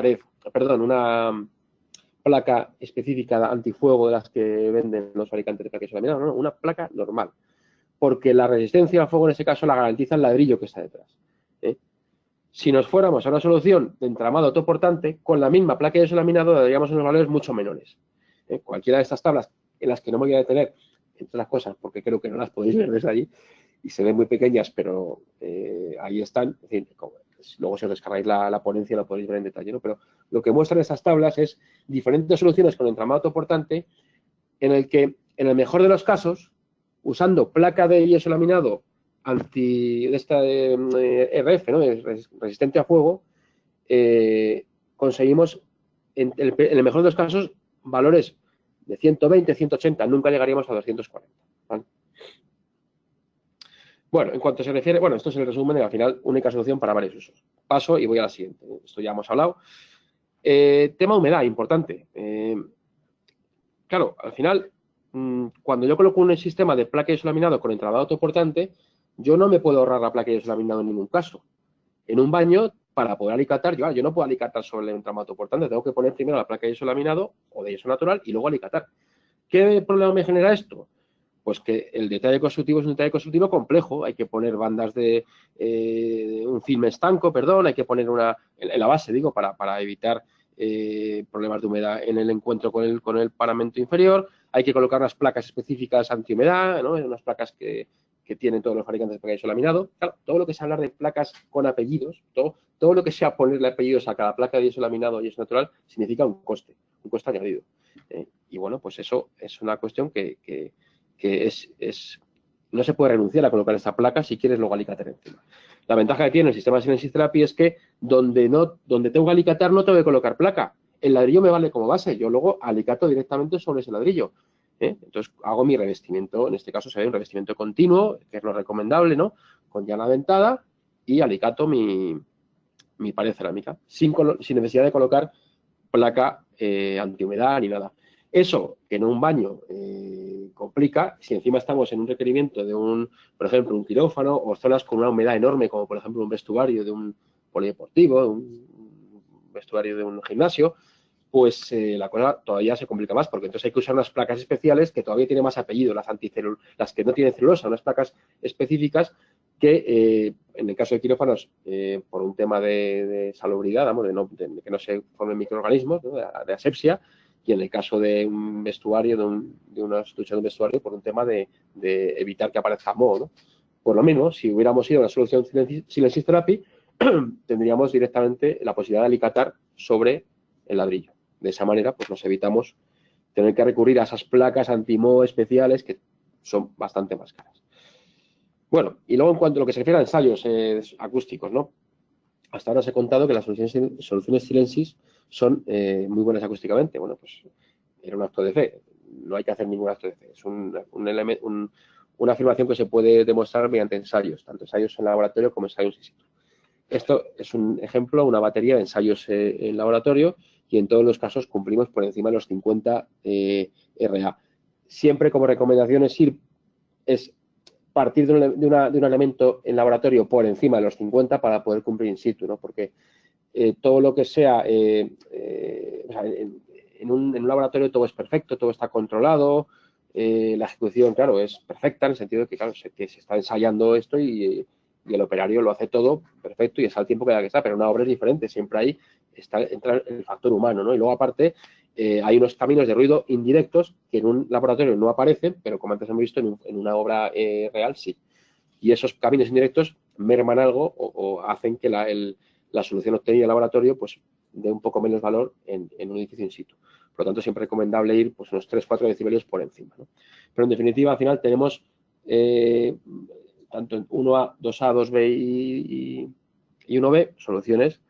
placa específica antifuego de las que venden los fabricantes de placa de yeso laminado, no, una placa normal. Porque la resistencia al fuego en ese caso la garantiza el ladrillo que está detrás. Si nos fuéramos a una solución de entramado autoportante, con la misma placa de yeso laminado daríamos unos valores mucho menores. Cualquiera de estas tablas, en las que no me voy a detener, entre las cosas, porque creo que no las podéis ver desde allí, y se ven muy pequeñas, pero ahí están. Es decir, luego si os descargáis la ponencia lo podéis ver en detalle, ¿no? Pero lo que muestran estas tablas es diferentes soluciones con entramado autoportante en el que, en el mejor de los casos, usando placa de yeso laminado RF, ¿no? Resistente a fuego, conseguimos, en el mejor de los casos, valores de 120, 180, nunca llegaríamos a 240. ¿Vale? Bueno, en cuanto se refiere, bueno, esto es el resumen de al final única solución para varios usos. Paso y voy a la siguiente. Esto ya hemos hablado. Tema humedad, importante. Claro, al final, cuando yo coloco un sistema de placa de yeso laminado con entramado autoportante, yo no me puedo ahorrar la placa de yeso laminado en ningún caso. En un baño, para poder alicatar, yo no puedo alicatar sobre el entramado autoportante, tengo que poner primero la placa de yeso laminado o de yeso natural y luego alicatar. ¿Qué problema me genera esto? Pues que el detalle constructivo es un detalle constructivo complejo, hay que poner bandas de un film estanco, hay que poner en la base, digo, para evitar problemas de humedad en el encuentro con el paramento inferior, hay que colocar unas placas específicas antihumedad, ¿no? Unas placas que tienen todos los fabricantes de placa de yeso laminado. Claro, todo lo que sea hablar de placas con apellidos, todo lo que sea ponerle apellidos a cada placa de yeso laminado y yeso natural, significa un coste añadido. Y bueno, pues eso es una cuestión que no se puede renunciar a colocar esta placa si quieres luego alicatar encima. La ventaja que tiene el sistema de Silensis Therapy es que donde tengo que alicatar no tengo que colocar placa. El ladrillo me vale como base, yo luego alicato directamente sobre ese ladrillo. Entonces, hago mi revestimiento, en este caso sería un revestimiento continuo, que es lo recomendable, ¿no? Con llana dentada y alicato mi pared cerámica, sin necesidad de colocar placa antihumedad ni nada. Eso, que en un baño complica, si encima estamos en un requerimiento de por ejemplo, un quirófano o zonas con una humedad enorme, como por ejemplo un vestuario de un polideportivo, un vestuario de un gimnasio, pues la cosa todavía se complica más, porque entonces hay que usar unas placas especiales que todavía tienen más apellido, las que no tienen celulosa, unas placas específicas que en el caso de quirófanos, por un tema de salubridad, vamos, de que no se formen microorganismos, ¿no? de asepsia, y en el caso de un vestuario, de una ducha de un vestuario, por un tema de evitar que aparezca moho, ¿no? Por lo mismo, si hubiéramos ido a una solución Silensis Therapy, tendríamos directamente la posibilidad de alicatar sobre el ladrillo. De esa manera, pues nos evitamos tener que recurrir a esas placas anti-moho especiales que son bastante más caras. Bueno, y luego en cuanto a lo que se refiere a ensayos acústicos, ¿no? Hasta ahora os he contado que las soluciones Silensis son muy buenas acústicamente. Bueno, pues era un acto de fe. No hay que hacer ningún acto de fe. Es una afirmación que se puede demostrar mediante ensayos, tanto ensayos en laboratorio como ensayos in situ. Esto es un ejemplo, una batería de ensayos en laboratorio, y en todos los casos cumplimos por encima de los 50 RA. Siempre como recomendación es partir de un elemento en laboratorio por encima de los 50 para poder cumplir in situ, ¿no? Porque todo lo que sea, o sea, en un laboratorio todo es perfecto, todo está controlado, la ejecución, claro, es perfecta en el sentido de que, claro, que se está ensayando esto y el operario lo hace todo perfecto y está el tiempo que está, pero en una obra es diferente, siempre ahí entra el factor humano, ¿no? Y luego, aparte, hay unos caminos de ruido indirectos que en un laboratorio no aparecen, pero como antes hemos visto, en una obra real sí. Y esos caminos indirectos merman algo o hacen que la solución obtenida en el laboratorio pues dé un poco menos valor en un edificio in situ. Por lo tanto, siempre es recomendable ir pues unos 3-4 decibelios por encima, ¿no? Pero en definitiva, al final tenemos tanto en 1A, 2A, 2B y 1B soluciones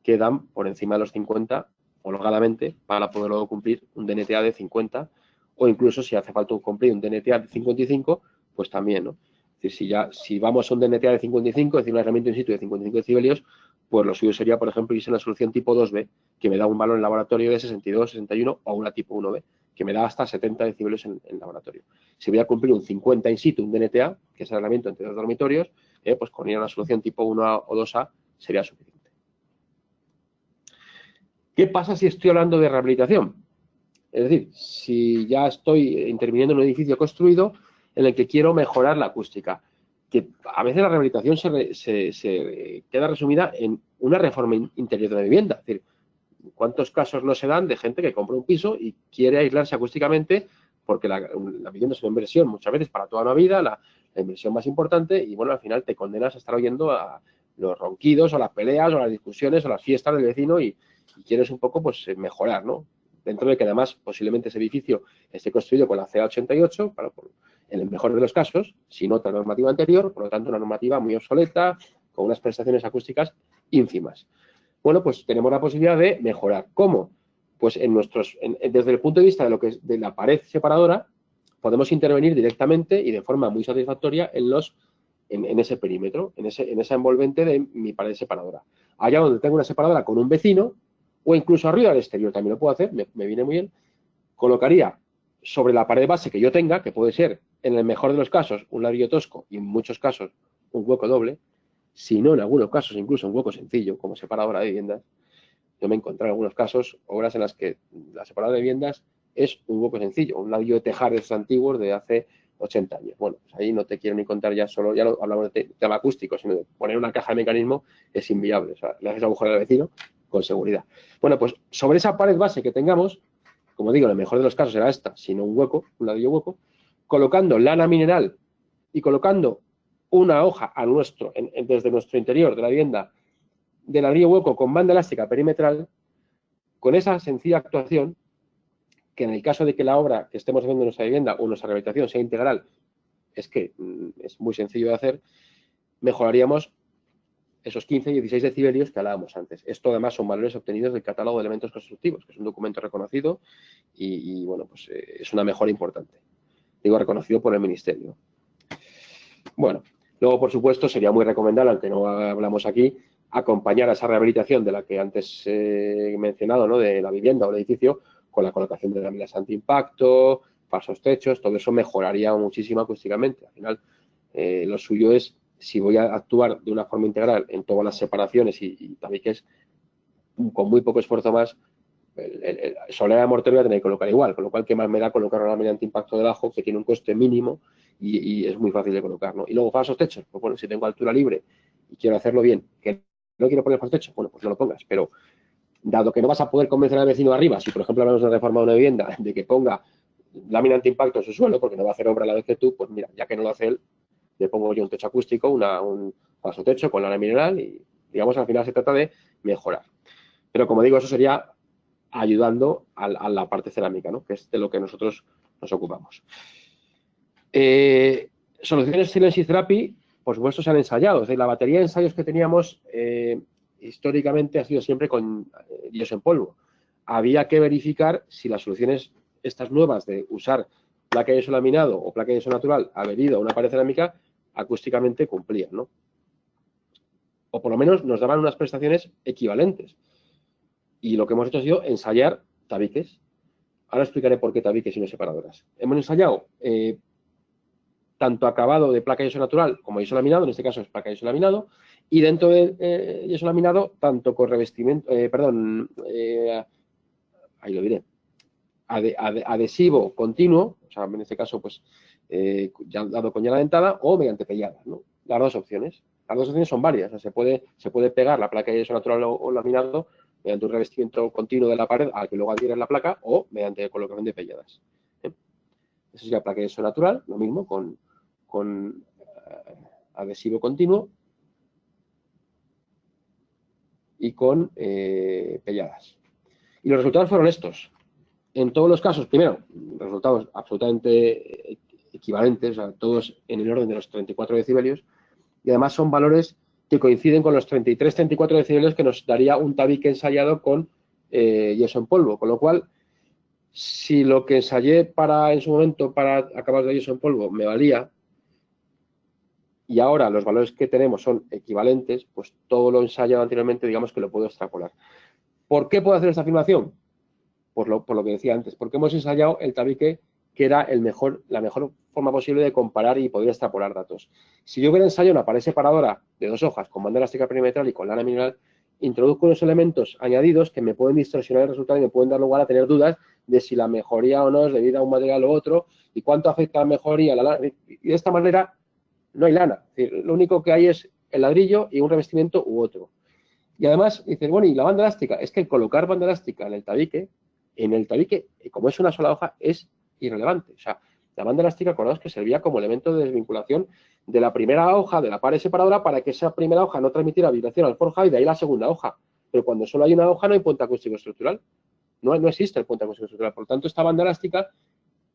que dan por encima de los 50 holgadamente para poder luego cumplir un DNTA de 50 o incluso si hace falta cumplir un DNTA de 55, pues también, ¿no? Es decir, si vamos a un DNTA de 55, es decir, un aislamiento in situ de 55 decibelios, pues lo suyo sería, por ejemplo, irse a la solución tipo 2B, que me da un valor en laboratorio de 62, 61, o una tipo 1B, que me da hasta 70 decibelios en laboratorio. Si voy a cumplir un 50 in situ, un DNTA, que es el aislamiento entre dos dormitorios, pues con ir a una solución tipo 1A o 2A sería suficiente. ¿Qué pasa si estoy hablando de rehabilitación? Es decir, si ya estoy interviniendo en un edificio construido en el que quiero mejorar la acústica, que a veces la rehabilitación se queda resumida en una reforma interior de la vivienda. Es decir, ¿cuántos casos no se dan de gente que compra un piso y quiere aislarse acústicamente porque la vivienda es una inversión muchas veces para toda una vida, la inversión más importante, y bueno, al final te condenas a estar oyendo a los ronquidos o las peleas o las discusiones o las fiestas del vecino y quieres un poco pues mejorar, ¿no? Dentro de que además posiblemente ese edificio esté construido con la CA 88, en el mejor de los casos, sin otra normativa anterior, por lo tanto una normativa muy obsoleta, con unas prestaciones acústicas ínfimas. Bueno, pues tenemos la posibilidad de mejorar. ¿Cómo? Pues desde el punto de vista de la pared separadora, podemos intervenir directamente y de forma muy satisfactoria en ese perímetro, en esa envolvente de mi pared separadora. Allá donde tengo una separadora con un vecino, o incluso arriba al exterior, también lo puedo hacer, me viene muy bien, colocaría sobre la pared base que yo tenga, que puede ser, en el mejor de los casos, un ladrillo tosco y en muchos casos un hueco doble, si no en algunos casos incluso un hueco sencillo, como separadora de viviendas. Yo me he encontrado en algunos casos obras en las que la separadora de viviendas es un hueco sencillo, un ladrillo de tejar de esos antiguos de hace 80 años. Bueno, pues ahí no te quiero ni contar ya lo hablamos de tema acústico, sino de poner una caja de mecanismo es inviable. O sea, le haces agujero al vecino con seguridad. Bueno, pues sobre esa pared base que tengamos, como digo, en el mejor de los casos será esta, sino un hueco, un ladrillo hueco, colocando lana mineral y colocando una hoja desde nuestro interior de la vivienda de ladrillo hueco con banda elástica perimetral, con esa sencilla actuación, que en el caso de que la obra que estemos haciendo en nuestra vivienda o nuestra rehabilitación sea integral, es que es muy sencillo de hacer, mejoraríamos esos 15 y 16 decibelios que hablábamos antes. Esto además son valores obtenidos del catálogo de elementos constructivos, que es un documento reconocido y bueno, pues es una mejora importante. Digo, reconocido por el Ministerio. Bueno, luego, por supuesto, sería muy recomendable, aunque no hablamos aquí, acompañar a esa rehabilitación de la que antes he mencionado, ¿no? De la vivienda o el edificio, con la colocación de láminas antiimpacto, falsos techos, todo eso mejoraría muchísimo acústicamente. Al final, lo suyo es, si voy a actuar de una forma integral en todas las separaciones y tabiques, con muy poco esfuerzo más, el solera de mortero voy a tener que colocar igual, con lo cual, ¿qué más me da colocar una lámina antiimpacto debajo que tiene un coste mínimo y es muy fácil de colocar, ¿no? Y luego, falsos techos, pues bueno, si tengo altura libre y quiero hacerlo bien, que no quiero poner falsos techos, bueno, pues no lo pongas, pero dado que no vas a poder convencer al vecino de arriba, si por ejemplo hablamos de reforma de una vivienda, de que ponga lámina antiimpacto en su suelo, porque no va a hacer obra a la vez que tú, pues mira, ya que no lo hace él, le pongo yo un techo acústico, un falso techo con lana mineral y, digamos, al final se trata de mejorar. Pero como digo, eso sería ayudando a la parte cerámica, ¿no? Que es de lo que nosotros nos ocupamos. Soluciones Silency Therapy, por supuesto, se han ensayado. Es decir, la batería de ensayos que teníamos históricamente ha sido siempre con yeso en polvo. Había que verificar si las soluciones estas nuevas de usar placa de yeso laminado o placa de yeso natural adherido a una pared cerámica acústicamente cumplían, ¿no? O por lo menos nos daban unas prestaciones equivalentes. Y lo que hemos hecho ha sido ensayar tabiques. Ahora explicaré por qué tabiques y no separadoras. Hemos ensayado tanto acabado de placa de yeso natural como yeso laminado, en este caso es placa de yeso laminado, y dentro de yeso laminado, tanto con revestimiento, ahí lo diré, adhesivo continuo, o sea, en este caso, pues, ya dado con llana dentada o mediante pelladas, ¿no? Las dos opciones. Las dos opciones son varias. O sea, se puede pegar la placa de yeso natural o laminado mediante un revestimiento continuo de la pared al que luego adhieres la placa o mediante colocación de pelladas. Eso sería placa de yeso natural, lo mismo, con adhesivo continuo y con pelladas. Y los resultados fueron estos. En todos los casos, primero, resultados absolutamente equivalentes, o sea, todos en el orden de los 34 decibelios, y además son valores que coinciden con los 33-34 decibelios que nos daría un tabique ensayado con yeso en polvo, con lo cual, si lo que ensayé en su momento para acabar de yeso en polvo me valía, y ahora los valores que tenemos son equivalentes, pues todo lo ensayado anteriormente, digamos que lo puedo extrapolar. ¿Por qué puedo hacer esta afirmación? Por lo que decía antes, porque hemos ensayado el tabique que era la mejor forma posible de comparar y poder extrapolar datos. Si yo hubiera ensayado una pared separadora de 2 hojas con banda elástica perimetral y con lana mineral, introduzco unos elementos añadidos que me pueden distorsionar el resultado y me pueden dar lugar a tener dudas de si la mejoría o no es debido a un material u otro y cuánto afecta la mejoría a la lana. Y de esta manera no hay lana. Es decir, lo único que hay es el ladrillo y un revestimiento u otro. Y además, dices, bueno, ¿y la banda elástica? Es que el colocar banda elástica en el tabique, como es una sola hoja, es irrelevante. O sea, la banda elástica, acordaos que servía como elemento de desvinculación de la primera hoja de la pared separadora para que esa primera hoja no transmitiera vibración al forjado y de ahí la segunda hoja. Pero cuando solo hay una hoja no hay puente acústico estructural. No existe el puente acústico estructural. Por lo tanto, esta banda elástica,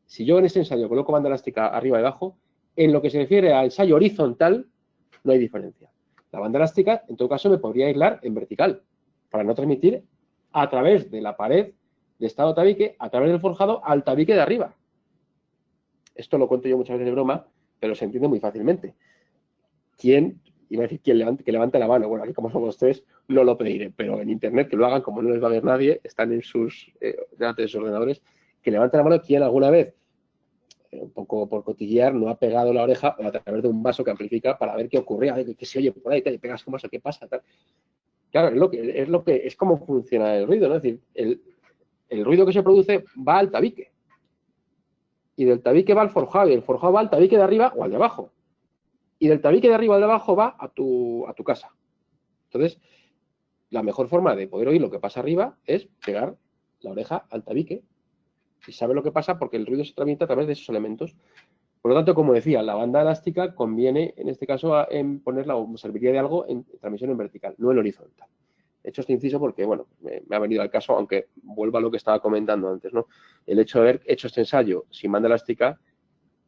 si yo en este ensayo coloco banda elástica arriba y abajo, en lo que se refiere al ensayo horizontal, no hay diferencia. La banda elástica, en todo caso, me podría aislar en vertical para no transmitir a través de la pared de estado tabique, a través del forjado, al tabique de arriba. Esto lo cuento yo muchas veces de broma, pero se entiende muy fácilmente. Iba a decir que levante la mano. Bueno, aquí como somos 3, no lo pediré, pero en Internet que lo hagan, como no les va a ver nadie, están delante de sus ordenadores, que levanten la mano quien alguna vez, un poco por cotillear, no ha pegado la oreja o a través de un vaso que amplifica para ver qué ocurre, que se oye por ahí, te pegas con vaso, ¿qué pasa? Tal. Claro, es como funciona el ruido, ¿no? Es decir, el ruido que se produce va al tabique. Y del tabique va al forjado, y el forjado va al tabique de arriba o al de abajo. Y del tabique de arriba al de abajo va a tu casa. Entonces, la mejor forma de poder oír lo que pasa arriba es pegar la oreja al tabique y saber lo que pasa porque el ruido se transmite a través de esos elementos. Por lo tanto, como decía, la banda elástica conviene, en este caso, en ponerla o serviría de algo en transmisión en vertical, no en horizontal. He hecho este inciso porque, bueno, me ha venido al caso, aunque vuelva a lo que estaba comentando antes, ¿no? El hecho de haber hecho este ensayo sin banda elástica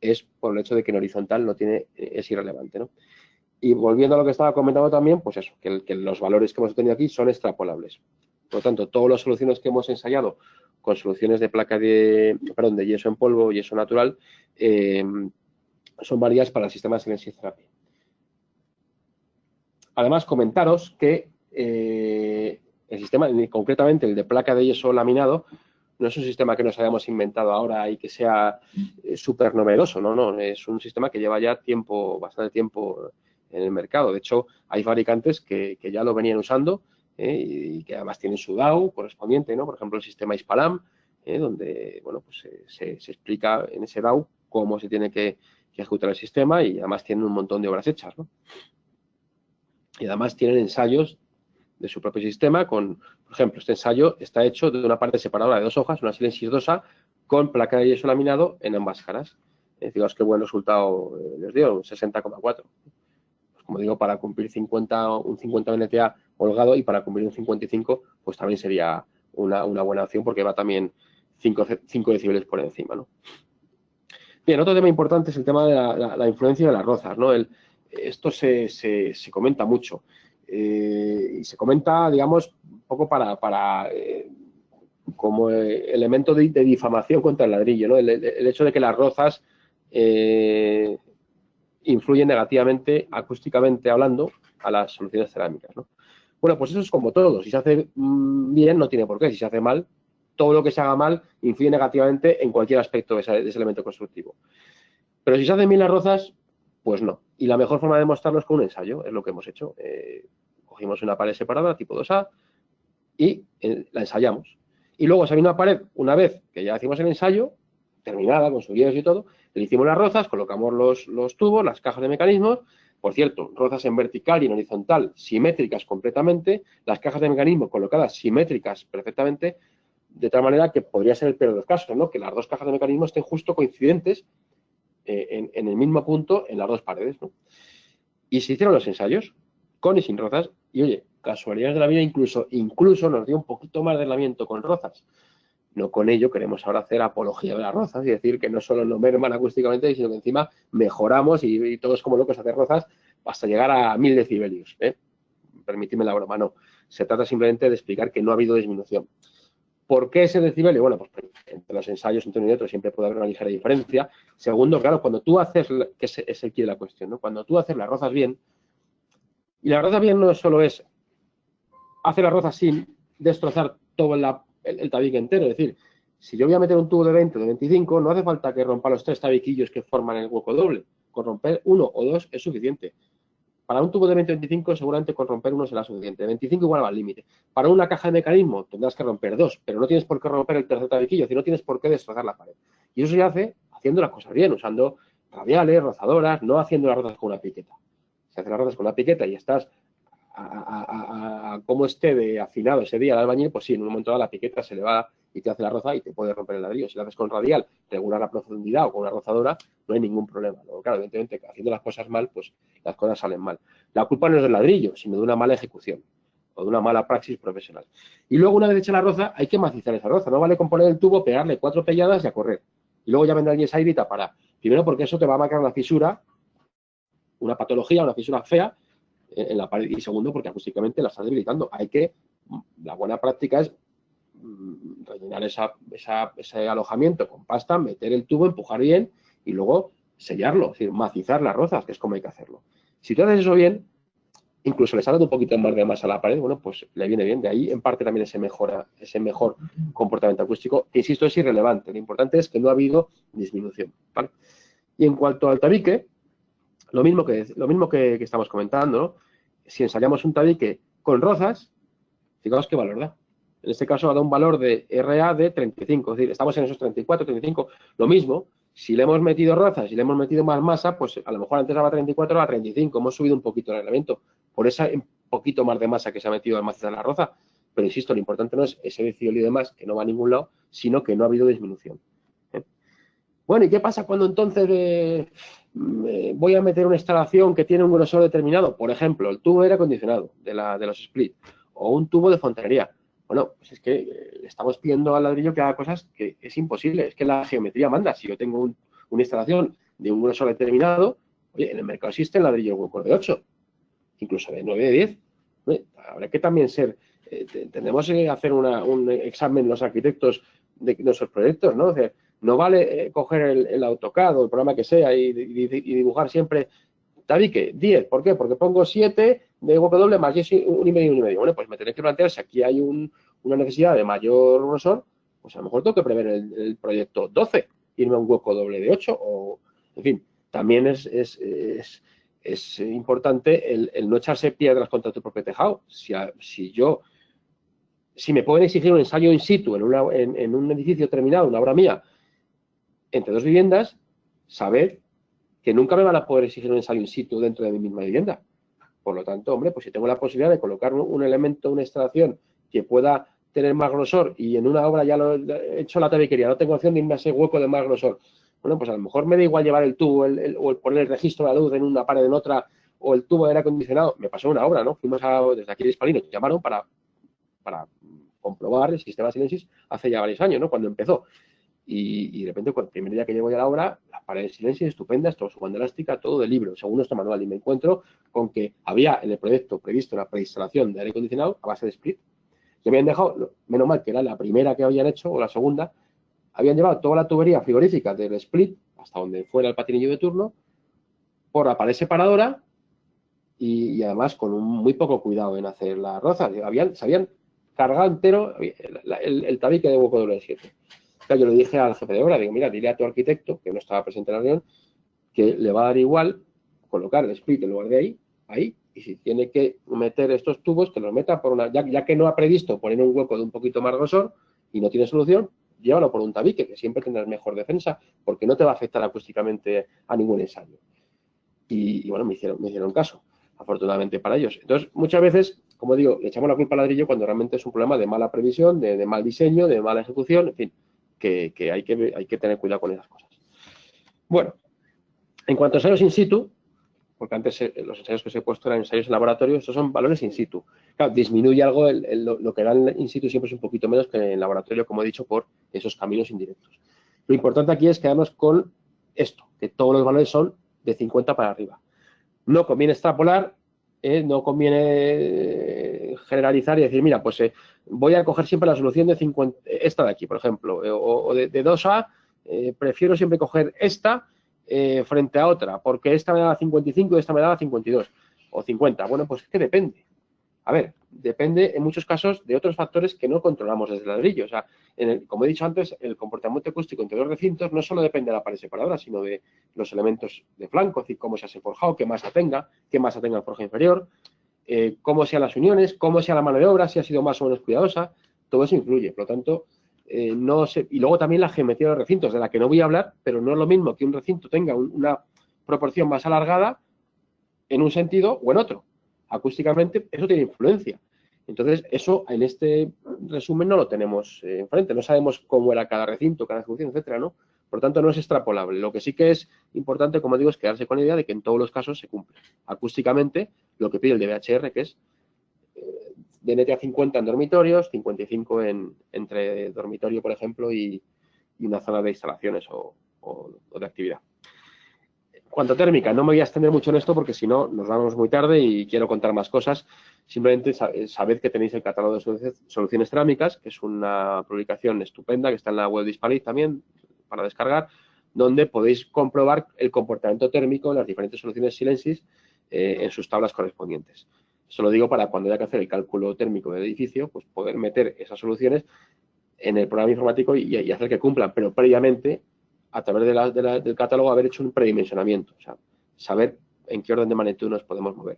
es por el hecho de que en horizontal es irrelevante, ¿no? Y volviendo a lo que estaba comentando también, pues eso, que los valores que hemos tenido aquí son extrapolables. Por lo tanto, todas las soluciones que hemos ensayado con soluciones de placa de yeso en polvo, yeso natural, son válidas para el sistema de Silent Therapy. Además, comentaros que el sistema, concretamente el de placa de yeso laminado, no es un sistema que nos hayamos inventado ahora y que sea súper novedoso, no, es un sistema que lleva ya bastante tiempo en el mercado. De hecho, hay fabricantes que ya lo venían usando y que además tienen su DAO correspondiente, ¿no? Por ejemplo, el sistema Hispalam, donde, bueno, pues se explica en ese DAO cómo se tiene que ejecutar el sistema y además tienen un montón de obras hechas, ¿no? Y además tienen ensayos de su propio sistema por ejemplo, este ensayo está hecho de una parte separadora de 2 hojas, una Silent 2A, con placa de yeso laminado en ambas caras. Fijaos qué buen resultado les dio, un 60,4. Pues como digo, para cumplir un 50 NTA holgado y para cumplir un 55, pues también sería una buena opción porque va también 5 decibeles por encima, ¿no? Bien, otro tema importante es el tema de la influencia de las rozas, ¿no? Esto se comenta mucho. Y se comenta, digamos, un poco como elemento de difamación contra el ladrillo, ¿no? El hecho de que las rozas influyen negativamente, acústicamente hablando, a las soluciones cerámicas, ¿no? Bueno, pues eso es como todo. Si se hace bien, no tiene por qué. Si se hace mal, todo lo que se haga mal influye negativamente en cualquier aspecto de ese elemento constructivo. Pero si se hacen bien las rozas, pues no. Y la mejor forma de demostrarlo es con un ensayo, es lo que hemos hecho. Cogimos una pared separada, tipo 2A, y la ensayamos. Y luego se vino una pared, una vez que ya hicimos el ensayo, terminada, con su guías y todo, le hicimos las rozas, colocamos los tubos, las cajas de mecanismos, por cierto, rozas en vertical y en horizontal, simétricas completamente, las cajas de mecanismo colocadas simétricas perfectamente, de tal manera que podría ser el peor de los casos, ¿no? Que las 2 cajas de mecanismo estén justo coincidentes en el mismo punto en las 2 paredes, ¿no? Y se hicieron los ensayos, con y sin rozas, y oye, casualidades de la vida, incluso nos dio un poquito más de aislamiento con rozas. No con ello queremos ahora hacer apología de las rozas y decir que no solo nos merman acústicamente, sino que encima mejoramos y todos como locos hacer rozas hasta llegar a 1000 decibelios. Permitidme la broma, no. Se trata simplemente de explicar que no ha habido disminución. ¿Por qué ese decibelio? Bueno, pues entre los ensayos entre uno y otro siempre puede haber una ligera diferencia. Segundo, claro, cuando tú haces, que es el quid de la cuestión, ¿no? Cuando tú haces las rozas bien, y la rozas bien no solo es hacer las rozas sin destrozar todo el tabique entero, es decir, si yo voy a meter un tubo de 20 o de 25, no hace falta que rompa los 3 tabiquillos que forman el hueco doble. Con romper 1 o 2 es suficiente. Para un tubo de 20-25 seguramente con romper 1 será suficiente. 25 igual va al límite. Para una caja de mecanismo tendrás que romper 2, pero no tienes por qué romper el tercer tabiquillo, es decir, no tienes por qué destrozar la pared. Y eso se hace haciendo las cosas bien, usando radiales, rozadoras, no haciendo las rozas con una piqueta. Si haces las rozas con una piqueta y estás a cómo esté de afinado ese día el albañil, pues sí, en un momento dado la piqueta se le va y te hace la roza y te puede romper el ladrillo. Si lo haces con radial, regular la profundidad o con una rozadora, no hay ningún problema. Luego, claro, evidentemente, haciendo las cosas mal, pues las cosas salen mal. La culpa no es del ladrillo, sino de una mala ejecución o de una mala praxis profesional. Y luego, una vez hecha la roza, hay que macizar esa roza. No vale con poner el tubo, pegarle 4 pelladas y a correr. Y luego ya vendrá el yesaire y tapará. Primero porque eso te va a marcar una fisura, una patología, una fisura fea en la pared. Y segundo porque acústicamente la estás debilitando. La buena práctica es rellenar ese alojamiento con pasta, meter el tubo, empujar bien y luego sellarlo, es decir, macizar las rozas, que es como hay que hacerlo. Si tú haces eso bien, incluso le sale un poquito más de masa a la pared, bueno, pues le viene bien. De ahí, en parte, también ese mejor comportamiento acústico, que, insisto, es irrelevante. Lo importante es que no ha habido disminución, ¿vale? Y en cuanto al tabique, lo mismo que estamos comentando, ¿no? Si ensayamos un tabique con rozas, fijaos qué valor da. En este caso ha dado un valor de RA de 35, es decir, estamos en esos 34, 35. Lo mismo, si le hemos metido rozas y le hemos metido más masa, pues a lo mejor antes daba 34, ahora 35. Hemos subido un poquito el reglamento por ese poquito más de masa que se ha metido al macizar la roza. Pero insisto, lo importante no es ese decibelio de más, que no va a ningún lado, sino que no ha habido disminución. Bueno, ¿y qué pasa cuando entonces voy a meter una instalación que tiene un grosor determinado? Por ejemplo, el tubo de aire acondicionado de los split o un tubo de fontanería. Bueno, pues es que le estamos pidiendo al ladrillo que haga cosas que es imposible. Es que la geometría manda. Si yo tengo una instalación de un grosor determinado, oye, en el mercado existe el ladrillo hueco de 8, incluso de 9, de 10. Habrá que también tenemos que hacer un examen los arquitectos de nuestros proyectos, ¿no? O sea, no vale coger el AutoCAD o el programa que sea y dibujar siempre tabique 10. ¿Por qué? Porque pongo 7 de hueco doble más 10, 1,5. Bueno, pues me tenéis que plantear si aquí hay una necesidad de mayor grosor, pues a lo mejor tengo que prever el proyecto 12, irme a un hueco doble de 8 o, en fin, también es importante el no echarse piedras contra tu propio tejado. Si me pueden exigir un ensayo in situ en un edificio terminado, una obra mía, entre dos viviendas, saber que nunca me van a poder exigir un ensayo in situ dentro de mi misma vivienda. Por lo tanto, hombre, pues si tengo la posibilidad de colocar un elemento, una instalación que pueda tener más grosor y en una obra ya lo he hecho la tabiquería, no tengo opción de irme a ese hueco de más grosor. Bueno, pues a lo mejor me da igual llevar el tubo o el poner el registro de la luz en una pared en otra o el tubo de aire acondicionado. Me pasó una obra, ¿no? Fuimos desde aquí de Hispalino, nos llamaron para comprobar el sistema Silensis hace ya varios años, ¿no? Cuando empezó. Y de repente, el primer día que llego ya a la obra, las paredes Silensis estupendas, todo su banda elástica, todo de libro, según nuestro manual. Y me encuentro con que había en el proyecto previsto una preinstalación de aire acondicionado a base de split. Y habían dejado, menos mal que era la primera que habían hecho, o la segunda, habían llevado toda la tubería frigorífica del split, hasta donde fuera el patinillo de turno, por la pared separadora y además con muy poco cuidado en hacer las rozas. Se habían cargado entero el tabique de hueco doble de 7. Claro, yo le dije al jefe de obra, digo, mira, dile a tu arquitecto, que no estaba presente en la reunión, que le va a dar igual colocar el split en lugar de ahí, y si tiene que meter estos tubos, que los meta por ya que no ha previsto poner un hueco de un poquito más grosor y no tiene solución, llévalo por un tabique, que siempre tendrás mejor defensa, porque no te va a afectar acústicamente a ningún ensayo. Y bueno, me hicieron caso, afortunadamente para ellos. Entonces, muchas veces, como digo, le echamos la culpa al ladrillo cuando realmente es un problema de mala previsión, de mal diseño, de mala ejecución, en fin, que hay que tener cuidado con esas cosas. Bueno, en cuanto a ensayos in situ, porque antes los ensayos que os he puesto eran ensayos en laboratorio, estos son valores in situ. Claro, disminuye algo, lo que dan in situ siempre es un poquito menos que en laboratorio, como he dicho, por esos caminos indirectos. Lo importante aquí es quedarnos con esto, que todos los valores son de 50 para arriba. No conviene extrapolar, no conviene generalizar y decir, mira, pues voy a coger siempre la solución de 50, esta de aquí, por ejemplo, o de 2A, prefiero siempre coger esta frente a otra, porque esta me daba 55 y esta me daba 52 o 50. Bueno, pues es que depende. A ver, depende en muchos casos de otros factores que no controlamos desde el ladrillo. O sea, como he dicho antes, el comportamiento acústico entre los recintos no solo depende de la pared separadora, sino de los elementos de flanco, es decir, cómo se ha forjado, qué masa tenga el forja inferior, cómo sean las uniones, cómo sea la mano de obra, si ha sido más o menos cuidadosa, todo eso influye. Por lo tanto, no sé. Y luego también la geometría de los recintos, de la que no voy a hablar, pero no es lo mismo que un recinto tenga una proporción más alargada en un sentido o en otro. Acústicamente eso tiene influencia. Entonces, eso en este resumen no lo tenemos enfrente. No sabemos cómo era cada recinto, cada ejecución, etcétera, ¿no? Por lo tanto, no es extrapolable. Lo que sí que es importante, como digo, es quedarse con la idea de que en todos los casos se cumple acústicamente lo que pide el DBHR, que es de NTA 50 en dormitorios, 55 entre dormitorio, por ejemplo, y una zona de instalaciones o de actividad. En cuanto a térmica, no me voy a extender mucho en esto porque si no nos vamos muy tarde y quiero contar más cosas. Simplemente sabed que tenéis el catálogo de soluciones cerámicas, que es una publicación estupenda que está en la web de Hispalic también para descargar, donde podéis comprobar el comportamiento térmico en las diferentes soluciones Silensis en sus tablas correspondientes. Eso lo digo para cuando haya que hacer el cálculo térmico del edificio, pues poder meter esas soluciones en el programa informático y hacer que cumplan, pero previamente, a través del catálogo, haber hecho un predimensionamiento, o sea, saber en qué orden de magnitud nos podemos mover.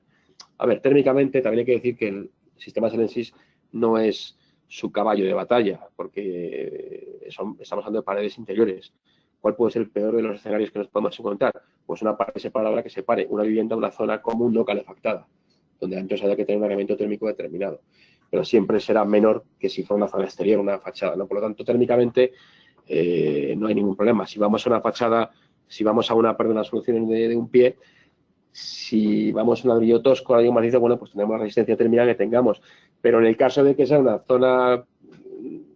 A ver, térmicamente también hay que decir que el sistema Silensis no es su caballo de batalla, porque estamos hablando de paredes interiores. ¿Cuál puede ser el peor de los escenarios que nos podemos encontrar? Pues una pared separadora que separe una vivienda de una zona común no calefactada, donde antes haya que tener un aislamiento térmico determinado. Pero siempre será menor que si fuera una zona exterior, una fachada, ¿no? Por lo tanto, térmicamente no hay ningún problema. Si vamos a una fachada, si vamos a una solución de un pie, si vamos a un ladrillo tosco, ladrillo macizo, bueno, pues tenemos la resistencia térmica que tengamos. Pero en el caso de que sea una zona,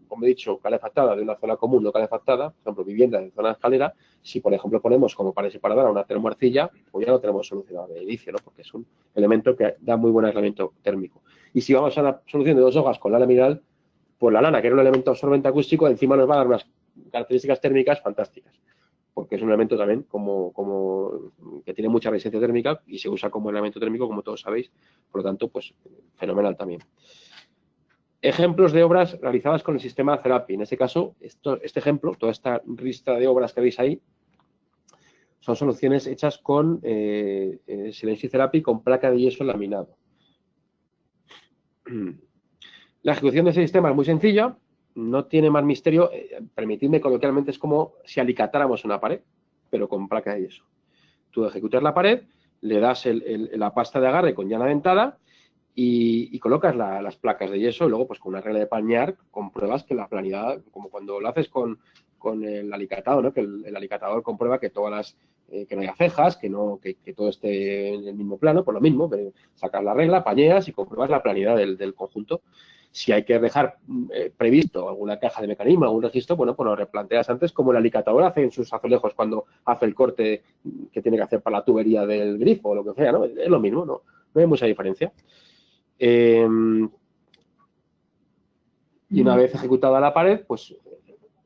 como he dicho, calefactada, de una zona común no calefactada, por ejemplo, vivienda de zona de escalera, si por ejemplo ponemos como pared separadora una termoarcilla, pues ya lo tenemos solucionado de inicio, ¿no? Porque es un elemento que da muy buen aislamiento térmico. Y si vamos a una solución de 2 hojas con la laminar, Pues la lana, que era un elemento absorbente acústico, encima nos va a dar unas características térmicas fantásticas, porque es un elemento también que tiene mucha resistencia térmica y se usa como elemento térmico, como todos sabéis, por lo tanto, pues fenomenal también. Ejemplos de obras realizadas con el sistema Cerapi. En este caso, este ejemplo, toda esta lista de obras que veis ahí, son soluciones hechas con Silencio Cerapi con placa de yeso laminado. La ejecución de ese sistema es muy sencilla, no tiene más misterio. Permitidme coloquialmente, es como si alicatáramos una pared, pero con placa de yeso. Tú ejecutas la pared, le das la pasta de agarre con llana dentada y colocas las placas de yeso y luego, pues con una regla de pañar, compruebas que la planidad, como cuando lo haces con el alicatado, ¿no? Que el alicatador comprueba que todas que no haya cejas, que todo esté en el mismo plano, por lo mismo, sacas la regla, pañeas y compruebas la planidad del conjunto. Si hay que dejar previsto alguna caja de mecanismo, algún registro, bueno, pues lo replanteas antes, como el alicatador hace en sus azulejos cuando hace el corte que tiene que hacer para la tubería del grifo o lo que sea, ¿no? Es lo mismo, no hay mucha diferencia. Y una vez ejecutada la pared, pues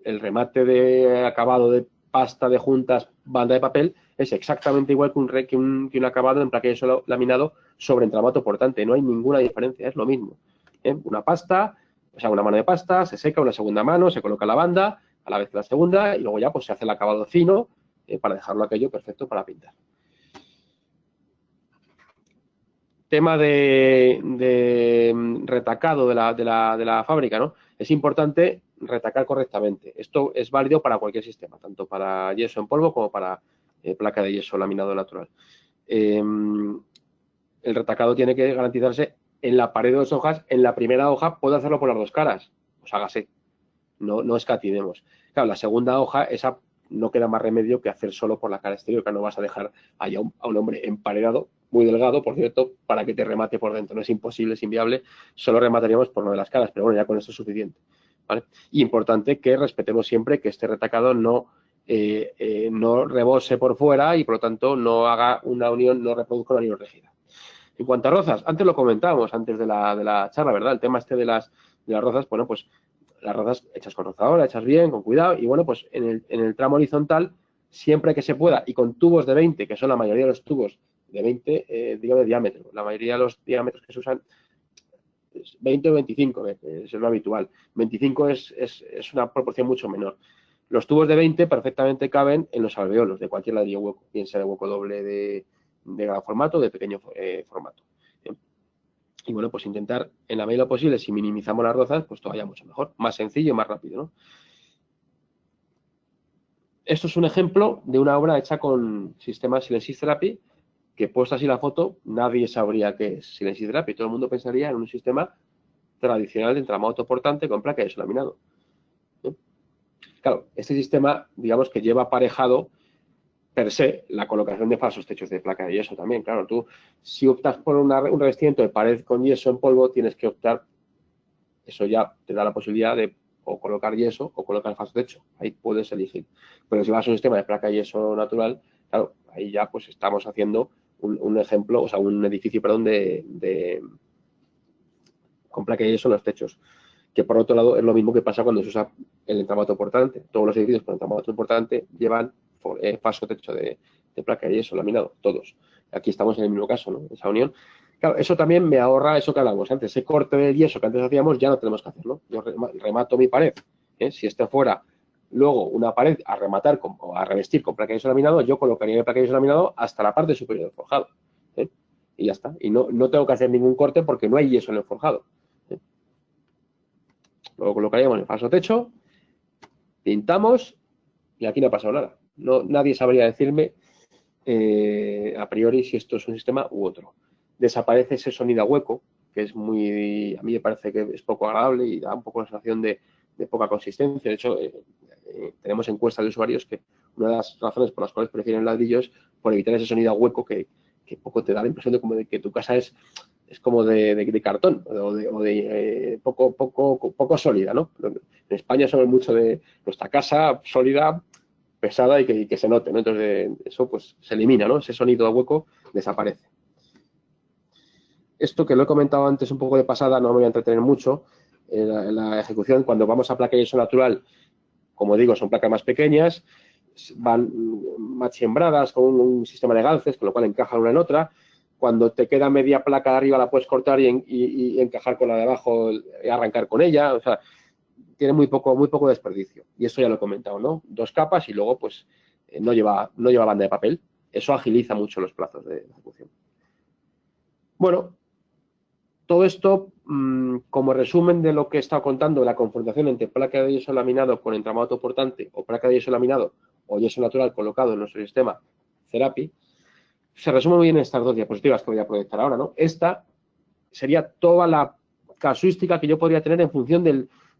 el remate de acabado de pasta de juntas, banda de papel, es exactamente igual que un acabado en placa de yeso laminado sobre entramato portante. No hay ninguna diferencia, es lo mismo. Una pasta, o sea, una mano de pasta, se seca una segunda mano, se coloca la banda, a la vez que la segunda, y luego ya pues se hace el acabado fino para dejarlo aquello perfecto para pintar. Tema de retacado de la fábrica, ¿no? Es importante retacar correctamente. Esto es válido para cualquier sistema, tanto para yeso en polvo como para placa de yeso laminado natural. El retacado tiene que garantizarse en la pared de 2 hojas. En la primera hoja puedo hacerlo por las 2 caras, pues hágase, no escatimemos. Claro, la segunda hoja, esa no queda más remedio que hacer solo por la cara exterior, que no vas a dejar ahí a un hombre emparedado, muy delgado, por cierto, para que te remate por dentro. No es imposible, es inviable, solo remataríamos por una de las caras, pero bueno, ya con esto es suficiente, ¿vale? Y importante que respetemos siempre que este retacado no rebose por fuera y por lo tanto no haga una unión, no reproduzca una unión rígida. En cuanto a rozas, antes lo comentábamos, antes de la charla, ¿verdad? El tema este de las rozas, bueno, pues las rozas hechas con rozadora, hechas bien, con cuidado, y bueno, pues en el tramo horizontal, siempre que se pueda, y con tubos de 20, que son la mayoría de los tubos de 20, digo de diámetro, la mayoría de los diámetros que se usan es 20 o 25, es lo habitual. 25 es una proporción mucho menor. Los tubos de 20 perfectamente caben en los alveolos de cualquier ladrillo hueco, bien sea de hueco doble de gran formato o de pequeño formato. Y bueno, pues intentar, en la medida de lo posible, si minimizamos las rozas, pues todavía mucho mejor. Más sencillo y más rápido, ¿no? Esto es un ejemplo de una obra hecha con sistema Silencio Therapy, que puesta así la foto, nadie sabría qué es Silencio Therapy. Todo el mundo pensaría en un sistema tradicional de entramado autoportante con placa de yeso laminado. Claro, este sistema, digamos que lleva aparejado per se la colocación de falsos techos de placa de yeso también. Claro, tú si optas por un revestimiento de pared con yeso en polvo, tienes que optar, eso ya te da la posibilidad de o colocar yeso o colocar falso techo. Ahí puedes elegir. Pero si vas a un sistema de placa de yeso natural, claro, ahí ya pues estamos haciendo un ejemplo, o sea, un edificio, perdón, con placa de yeso en los techos. Que por otro lado es lo mismo que pasa cuando se usa el entramado portante. Todos los edificios con entramado portante llevan falso techo de placa de yeso laminado, todos. Aquí estamos en el mismo caso, ¿no? Esa unión. Claro, eso también me ahorra eso que hablamos antes. Ese corte del yeso que antes hacíamos ya no tenemos que hacerlo. Yo remato mi pared. Si este fuera luego una pared a rematar o a revestir con placa de yeso laminado, yo colocaría el placa de yeso laminado hasta la parte superior del forjado. Y ya está. Y no tengo que hacer ningún corte porque no hay yeso en el forjado. Luego colocaríamos el falso techo, pintamos y aquí no ha pasado nada. Nadie sabría decirme a priori si esto es un sistema u otro. Desaparece ese sonido a hueco, que es a mí me parece que es poco agradable y da un poco la sensación de poca consistencia. De hecho, tenemos encuestas de usuarios que una de las razones por las cuales prefieren ladrillos por evitar ese sonido a hueco que poco te da la impresión de que tu casa es como de cartón o de poco sólida, ¿no? En España somos mucho de nuestra casa sólida, pesada y que se note, ¿no? Entonces, eso pues se elimina, ¿no? Ese sonido a hueco desaparece. Esto que lo he comentado antes un poco de pasada, no me voy a entretener mucho, la ejecución, cuando vamos a placa de yeso natural, como digo, son placas más pequeñas, van machembradas con un sistema de gances, con lo cual encajan una en otra. Cuando te queda media placa de arriba la puedes cortar y encajar con la de abajo y arrancar con ella. O sea, tiene muy poco desperdicio. Y eso ya lo he comentado, ¿no? 2 capas y luego, pues, no lleva banda de papel. Eso agiliza mucho los plazos de ejecución. Bueno, todo esto, como resumen de lo que he estado contando, la confrontación entre placa de yeso laminado con entramado autoportante o placa de yeso laminado o yeso natural colocado en nuestro sistema Cerapi, se resume muy bien en estas 2 diapositivas que voy a proyectar ahora, ¿no? Esta sería toda la casuística que yo podría tener en función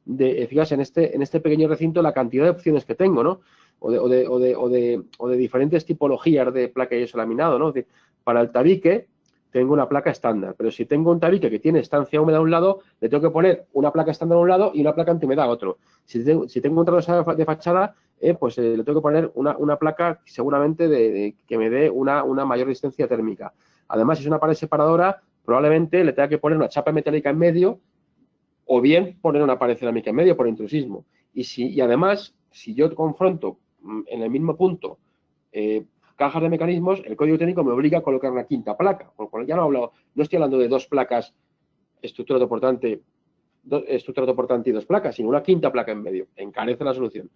fíjate, en este pequeño recinto, la cantidad de opciones que tengo, ¿no? O de diferentes tipologías de placa de yeso laminado, ¿no? Para el tabique tengo una placa estándar, pero si tengo un tabique que tiene estancia húmeda a un lado, le tengo que poner una placa estándar a un lado y una placa antihumedad a otro. Si tengo un travesaño de fachada, pues le tengo que poner una placa seguramente que me dé una mayor resistencia térmica. Además, si es una pared separadora, probablemente le tenga que poner una chapa metálica en medio o bien poner una pared cerámica en medio por intrusismo. Y además, si yo confronto en el mismo punto cajas de mecanismos, el código técnico me obliga a colocar una 5ª placa. Por lo cual ya no estoy hablando de 2 placas, estructura autoportante y 2 placas, sino una 5ª placa en medio. Encarece la solución.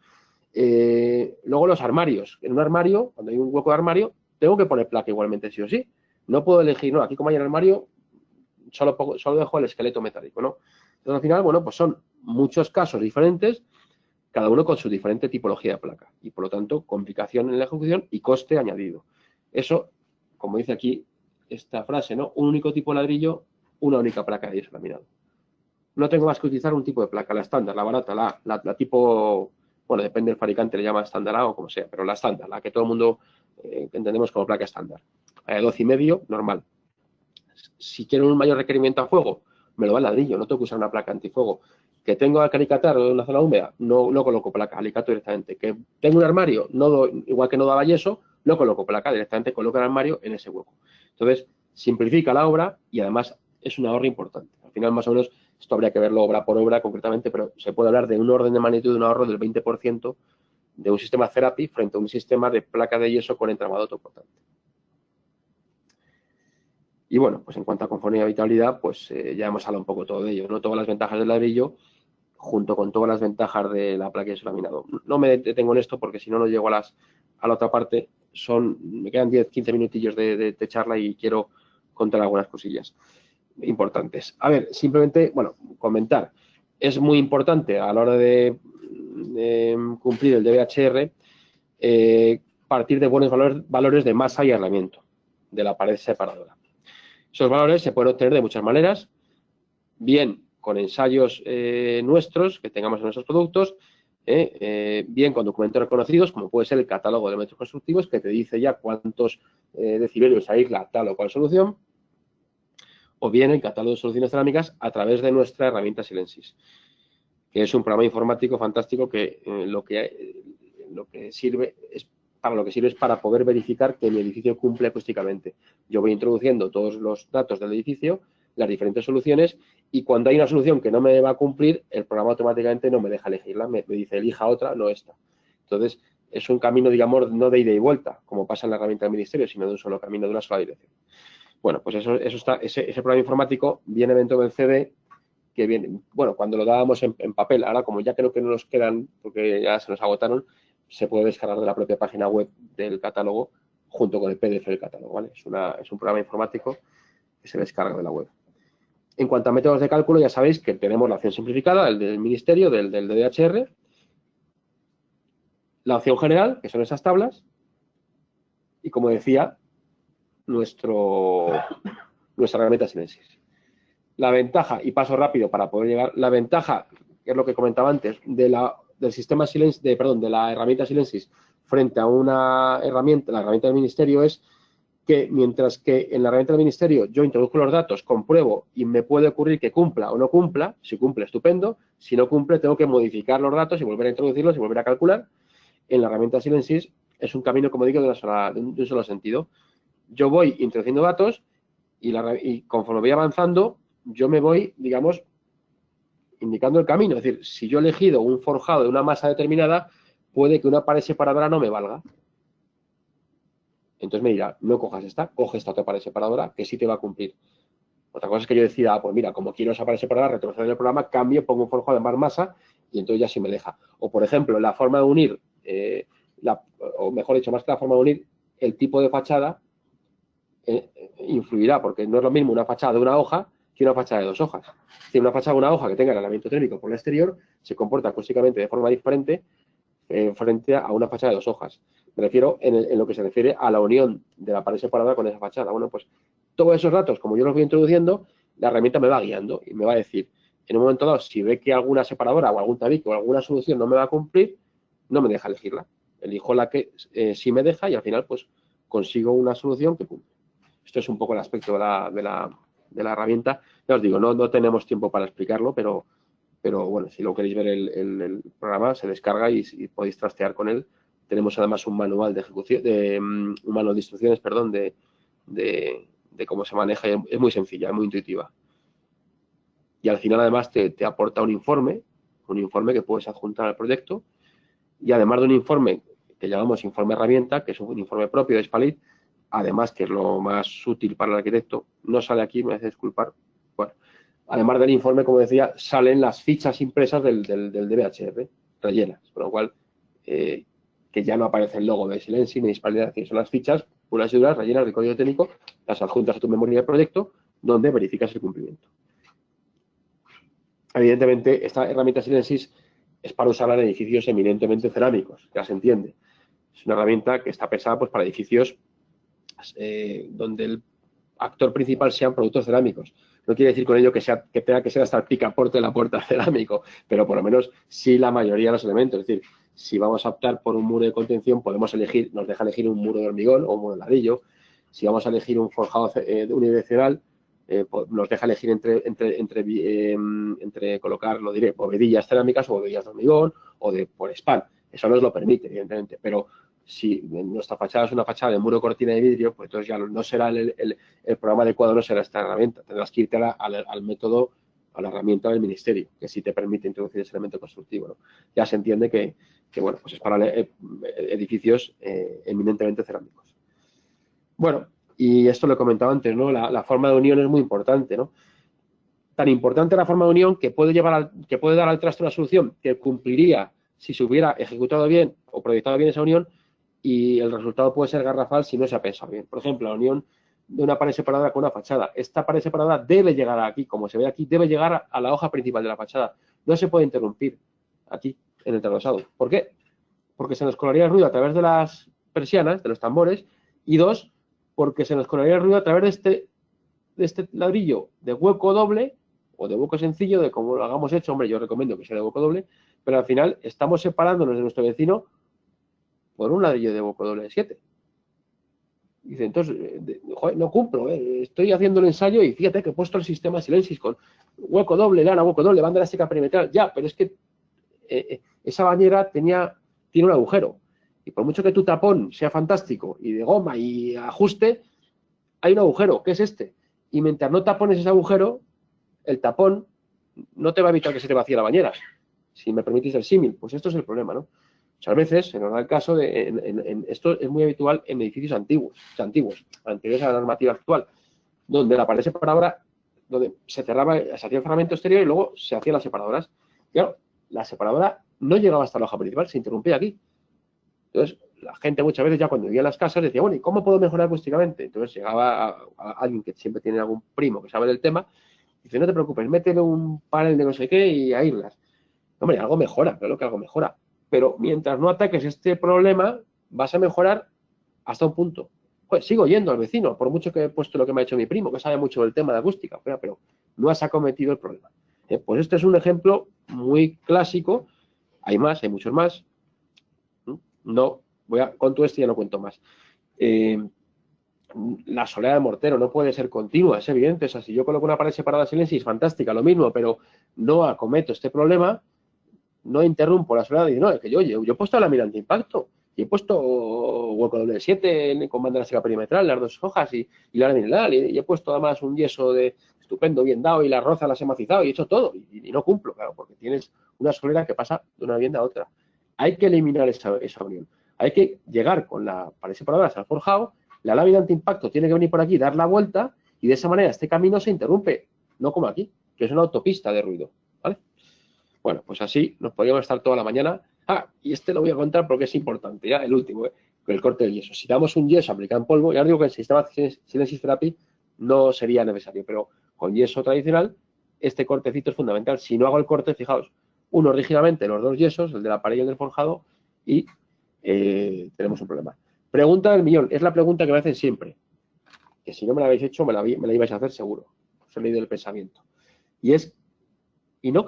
Luego los armarios. En un armario, cuando hay un hueco de armario, tengo que poner placa igualmente, sí o sí. No puedo elegir, no, aquí como hay en el armario, solo dejo el esqueleto metálico, ¿no? Entonces, al final, bueno, pues son muchos casos diferentes, cada uno con su diferente tipología de placa y, por lo tanto, complicación en la ejecución y coste añadido. Eso, como dice aquí esta frase, ¿no? Un único tipo de ladrillo, una única placa de yeso laminado. No tengo más que utilizar un tipo de placa, la estándar, la barata, la tipo, bueno, depende del fabricante, le llama estándar A o como sea, pero la estándar, la que todo el mundo entendemos como placa estándar. 12,5, normal. Si quiero un mayor requerimiento a fuego, me lo da el ladrillo, no tengo que usar una placa antifuego. Que tengo que alicatar en una zona húmeda, no coloco placa, alicato directamente. Que tengo un armario, igual que no daba yeso, no coloco placa, directamente coloco el armario en ese hueco. Entonces, simplifica la obra y además es un ahorro importante. Al final, más o menos, esto habría que verlo obra por obra concretamente, pero se puede hablar de un orden de magnitud de un ahorro del 20% de un sistema Cerapi frente a un sistema de placa de yeso con entramado autoportante. Y bueno, pues en cuanto a conformidad y habitabilidad, pues ya hemos hablado un poco todo de ello, ¿no? Todas las ventajas del ladrillo junto con todas las ventajas de la placa de yeso laminado. No me detengo en esto porque si no llego a la otra parte. Me quedan 10-15 minutillos de charla y quiero contar algunas cosillas importantes. A ver, simplemente, bueno, comentar. Es muy importante a la hora de cumplir el DBHR partir de buenos valores de masa y aislamiento de la pared separadora. Esos valores se pueden obtener de muchas maneras, bien con ensayos nuestros que tengamos en nuestros productos, bien con documentos reconocidos, como puede ser el catálogo de elementos constructivos, que te dice ya cuántos decibelios aísla tal o cual solución, o bien el catálogo de soluciones cerámicas a través de nuestra herramienta Silensys, que es un programa informático fantástico que lo que sirve es para poder verificar que mi edificio cumple acústicamente. Yo voy introduciendo todos los datos del edificio, las diferentes soluciones, y cuando hay una solución que no me va a cumplir, el programa automáticamente no me deja elegirla, me dice elija otra, no esta. Entonces, es un camino, digamos, no de ida y vuelta, como pasa en la herramienta del ministerio, sino de un solo camino, de una sola dirección. Bueno, pues ese programa informático viene dentro del CD, que viene, bueno, cuando lo dábamos en papel, ahora como ya creo que no nos quedan, porque ya se nos agotaron, se puede descargar de la propia página web del catálogo junto con el PDF del catálogo, ¿vale? Es un programa informático que se descarga de la web. En cuanto a métodos de cálculo, ya sabéis que tenemos la opción simplificada, el del ministerio, del DDHR, la opción general, que son esas tablas, y como decía, nuestra herramienta Silensys. La ventaja, y paso rápido para poder llegar, la ventaja, que es lo que comentaba antes, del sistema Silensys, de la herramienta Silensys frente a una herramienta, la herramienta del ministerio, es que mientras que en la herramienta del ministerio yo introduzco los datos, compruebo y me puede ocurrir que cumpla o no cumpla, si cumple, estupendo, si no cumple, tengo que modificar los datos y volver a introducirlos y volver a calcular. En la herramienta Silensys es un camino, como digo, de un solo sentido. Yo voy introduciendo datos y conforme voy avanzando, yo me voy, digamos, indicando el camino. Es decir, si yo he elegido un forjado de una masa determinada, puede que una pared separadora no me valga. Entonces me dirá, no cojas esta, coge esta otra pared separadora que sí te va a cumplir. Otra cosa es que yo decida, pues mira, como quiero esa pared separadora, retroceder en el programa, cambio, pongo un forjado de más masa y entonces ya sí me deja. O, por ejemplo, la forma de unir, o mejor dicho, más que la forma de unir, el tipo de fachada influirá, porque no es lo mismo una fachada de una hoja que una fachada de 2 hojas. Si una fachada de una hoja que tenga el aislamiento térmico por el exterior se comporta acústicamente de forma diferente frente a una fachada de 2 hojas. Me refiero en lo que se refiere a la unión de la pared separada con esa fachada. Bueno, pues todos esos datos, como yo los voy introduciendo, la herramienta me va guiando y me va a decir, en un momento dado, si ve que alguna separadora o algún tabique o alguna solución no me va a cumplir, no me deja elegirla. Elijo la que sí me deja y al final, pues, consigo una solución que cumple. Esto es un poco el aspecto de la herramienta. Ya os digo, no tenemos tiempo para explicarlo, pero bueno, si lo queréis ver el programa, se descarga y podéis trastear con él. Tenemos además un manual de ejecución, un manual de instrucciones, perdón, de cómo se maneja. Es muy sencilla, es muy intuitiva. Y al final, además, te aporta un informe que puedes adjuntar al proyecto. Y además de un informe que llamamos informe herramienta, que es un informe propio de Spalit, además, que es lo más útil para el arquitecto, no sale aquí, me hace disculpar. Bueno, además del informe, como decía, salen las fichas impresas del DBHR, rellenas, con lo cual, que ya no aparece el logo de Silenci ni Spalit, que son las fichas puras y duras, rellenas de código técnico, las adjuntas a tu memoria de proyecto, donde verificas el cumplimiento. Evidentemente, esta herramienta Silenci es para usarla en edificios eminentemente cerámicos, ya se entiende. Es una herramienta que está pensada pues, para edificios donde el actor principal sean productos cerámicos. No quiere decir con ello que tenga que ser hasta el picaporte de la puerta cerámico, pero por lo menos sí la mayoría de los elementos. Es decir, si vamos a optar por un muro de contención, podemos elegir, nos deja elegir un muro de hormigón o un muro de ladrillo. Si vamos a elegir un forjado unidireccional, nos deja elegir entre colocar, lo diré, bovedillas cerámicas o bovedillas de hormigón o por span. Eso nos lo permite, evidentemente, pero si nuestra fachada es una fachada de muro cortina de vidrio, pues entonces ya no será el programa adecuado, no será esta herramienta. Tendrás que irte al método, a la herramienta del ministerio, que sí te permite introducir ese elemento constructivo, ¿no? Ya se entiende que bueno, pues es para edificios eminentemente cerámicos. Bueno, y esto lo he comentado antes, ¿no? La forma de unión es muy importante, ¿no? Tan importante la forma de unión que puede dar al traste una solución que cumpliría si se hubiera ejecutado bien o proyectado bien esa unión, y el resultado puede ser garrafal si no se ha pensado bien. Por ejemplo, la unión de una pared separada con una fachada. Esta pared separada debe llegar aquí, como se ve aquí, debe llegar a la hoja principal de la fachada. No se puede interrumpir aquí, en el traslasado. ¿Por qué? Porque se nos colaría el ruido a través de las persianas, de los tambores, y 2, porque se nos colaría el ruido a través de este ladrillo de hueco doble o de hueco sencillo, de como lo hagamos hecho. Hombre, yo recomiendo que sea de hueco doble, pero al final estamos separándonos de nuestro vecino por un ladrillo de hueco doble de 7. Dice, entonces, joder, no cumplo, estoy haciendo el ensayo y fíjate que he puesto el sistema Silenci con hueco doble, lana, hueco doble, banda elástica perimetral, ya, pero es que esa bañera tiene un agujero. Y por mucho que tu tapón sea fantástico y de goma y ajuste, hay un agujero, que es este. Y mientras no tapones ese agujero, el tapón no te va a evitar que se te vacíe la bañera. Si me permitís el símil, pues esto es el problema, ¿no? Muchas veces se nos da el caso de, esto es muy habitual en edificios antiguos, anteriores a la normativa actual, donde la pared separadora, donde se hacía el ferramento exterior y luego se hacían las separadoras. Claro, la separadora no llegaba hasta la hoja principal, se interrumpía aquí. Entonces, la gente muchas veces ya cuando vivía en las casas decía, bueno, ¿y cómo puedo mejorar acústicamente? Entonces llegaba a alguien que siempre tiene algún primo que sabe del tema y dice, no te preocupes, métele un panel de no sé qué y a irlas. Hombre, algo mejora, claro que algo mejora. Pero mientras no ataques este problema, vas a mejorar hasta un punto. Pues sigo yendo al vecino, por mucho que he puesto lo que me ha hecho mi primo, que sabe mucho del tema de acústica, pero no has acometido el problema. Pues este es un ejemplo muy clásico. Hay más, hay muchos más. No, con todo esto ya no cuento más. La soleada de mortero no puede ser continua, es evidente. O sea, si yo coloco una pared separada de Silenci, es fantástica, lo mismo, pero no acometo este problema, no interrumpo la soledad y digo, no, es que yo he puesto lámina antiimpacto y he puesto hueco doble 7 con banda elástica perimetral, las 2 hojas y la mineral y he puesto además un yeso de... estupendo, bien dado, y las rozas las he macizado y he hecho todo, y no cumplo, claro, porque tienes una solera que pasa de una vivienda a otra. Hay que eliminar esa unión. Hay que llegar para ese problema al forjado, la lámina antiimpacto tiene que venir por aquí, dar la vuelta, y de esa manera este camino se interrumpe, no como aquí, que es una autopista de ruido, ¿vale? Bueno, pues así nos podríamos estar toda la mañana. Y este lo voy a contar porque es importante, ya el último, con el corte del yeso. Si damos un yeso aplicado en polvo, ya os digo que el sistema Silensis Therapy no sería necesario, pero con yeso tradicional, este cortecito es fundamental. Si no hago el corte, fijaos, uno rígidamente, los dos yesos, el de la pared y el del forjado, y tenemos un problema. Pregunta del millón, es la pregunta que me hacen siempre, que si no me la habéis hecho, me la ibais a hacer seguro. Os he leído el pensamiento. Y no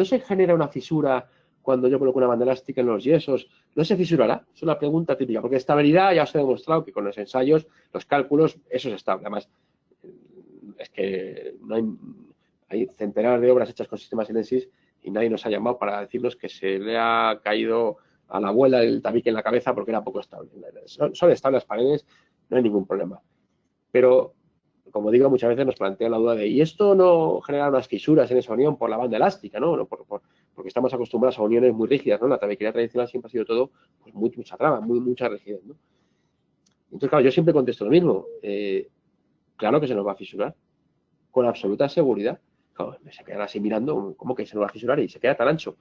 se genera una fisura cuando yo coloco una banda elástica en los yesos, ¿no se fisurará? Es una pregunta típica, porque estabilidad ya os he demostrado que con los ensayos, los cálculos, eso es estable. Además, es que no hay centenares de obras hechas con sistemas Silensis y nadie nos ha llamado para decirnos que se le ha caído a la abuela el tabique en la cabeza porque era poco estable. Son estables las paredes, no hay ningún problema. Pero, como digo, muchas veces nos plantea la duda de ¿y esto no genera unas fisuras en esa unión por la banda elástica, ¿no? Porque estamos acostumbrados a uniones muy rígidas, ¿no? La tabiquería tradicional siempre ha sido todo, pues, mucha traba, mucha rigidez, ¿no? Entonces, claro, yo siempre contesto lo mismo. Claro que se nos va a fisurar, con absoluta seguridad. Claro, se quedan así mirando, ¿cómo que se nos va a fisurar? Y se queda tan ancho.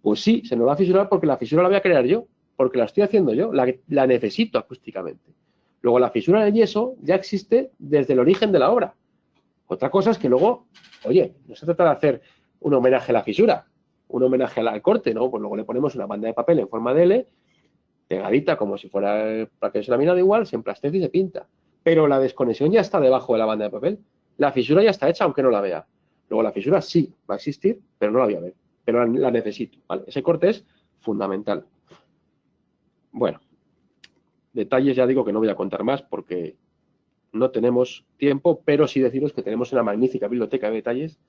Pues sí, se nos va a fisurar porque la fisura la voy a crear yo, porque la estoy haciendo yo, la necesito acústicamente. Luego, la fisura del yeso ya existe desde el origen de la obra. Otra cosa es que luego, oye, no se trata de hacer un homenaje a la fisura, un homenaje al corte, ¿no? Pues luego le ponemos una banda de papel en forma de L, pegadita como si fuera para que se laminado igual, se emplastece y se pinta. Pero la desconexión ya está debajo de la banda de papel. La fisura ya está hecha, aunque no la vea. Luego la fisura sí va a existir, pero no la voy a ver. Pero la necesito, ¿vale? Ese corte es fundamental. Bueno, detalles ya digo que no voy a contar más porque no tenemos tiempo, pero sí deciros que tenemos una magnífica biblioteca de detalles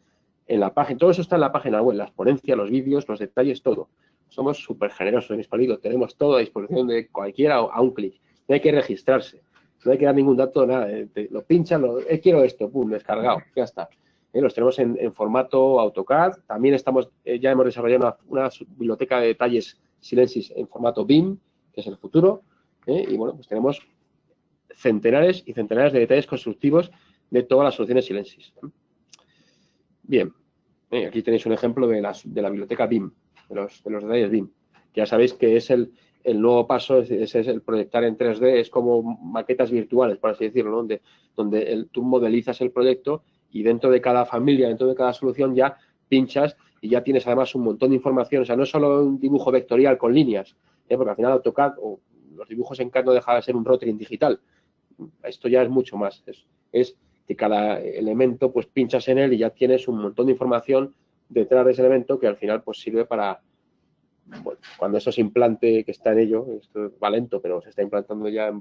en la página. Todo eso está en la página web, las ponencias, los vídeos, los detalles, todo. Somos súper generosos en Hispalito, tenemos todo a disposición de cualquiera a un clic. No hay que registrarse, no hay que dar ningún dato, nada. Lo pinchan, quiero esto, pum, descargado, ya está. Los tenemos en formato AutoCAD. También ya hemos desarrollado una biblioteca de detalles Silensis en formato BIM, que es el futuro. Y bueno, pues tenemos centenares y centenares de detalles constructivos de todas las soluciones Silensis. Bien, aquí tenéis un ejemplo de la biblioteca BIM, de los detalles BIM. Ya sabéis que es el nuevo paso, ese es el proyectar en 3D, es como maquetas virtuales, por así decirlo, ¿no? donde tú modelizas el proyecto y dentro de cada familia, dentro de cada solución ya pinchas y ya tienes además un montón de información. O sea, no es solo un dibujo vectorial con líneas, porque al final AutoCAD o los dibujos en CAD no deja de ser un rotring digital. Esto ya es mucho más, es que cada elemento pues pinchas en él y ya tienes un montón de información detrás de ese elemento que al final pues sirve para, bueno, cuando eso se implante, que está en ello, esto va lento, pero se está implantando ya en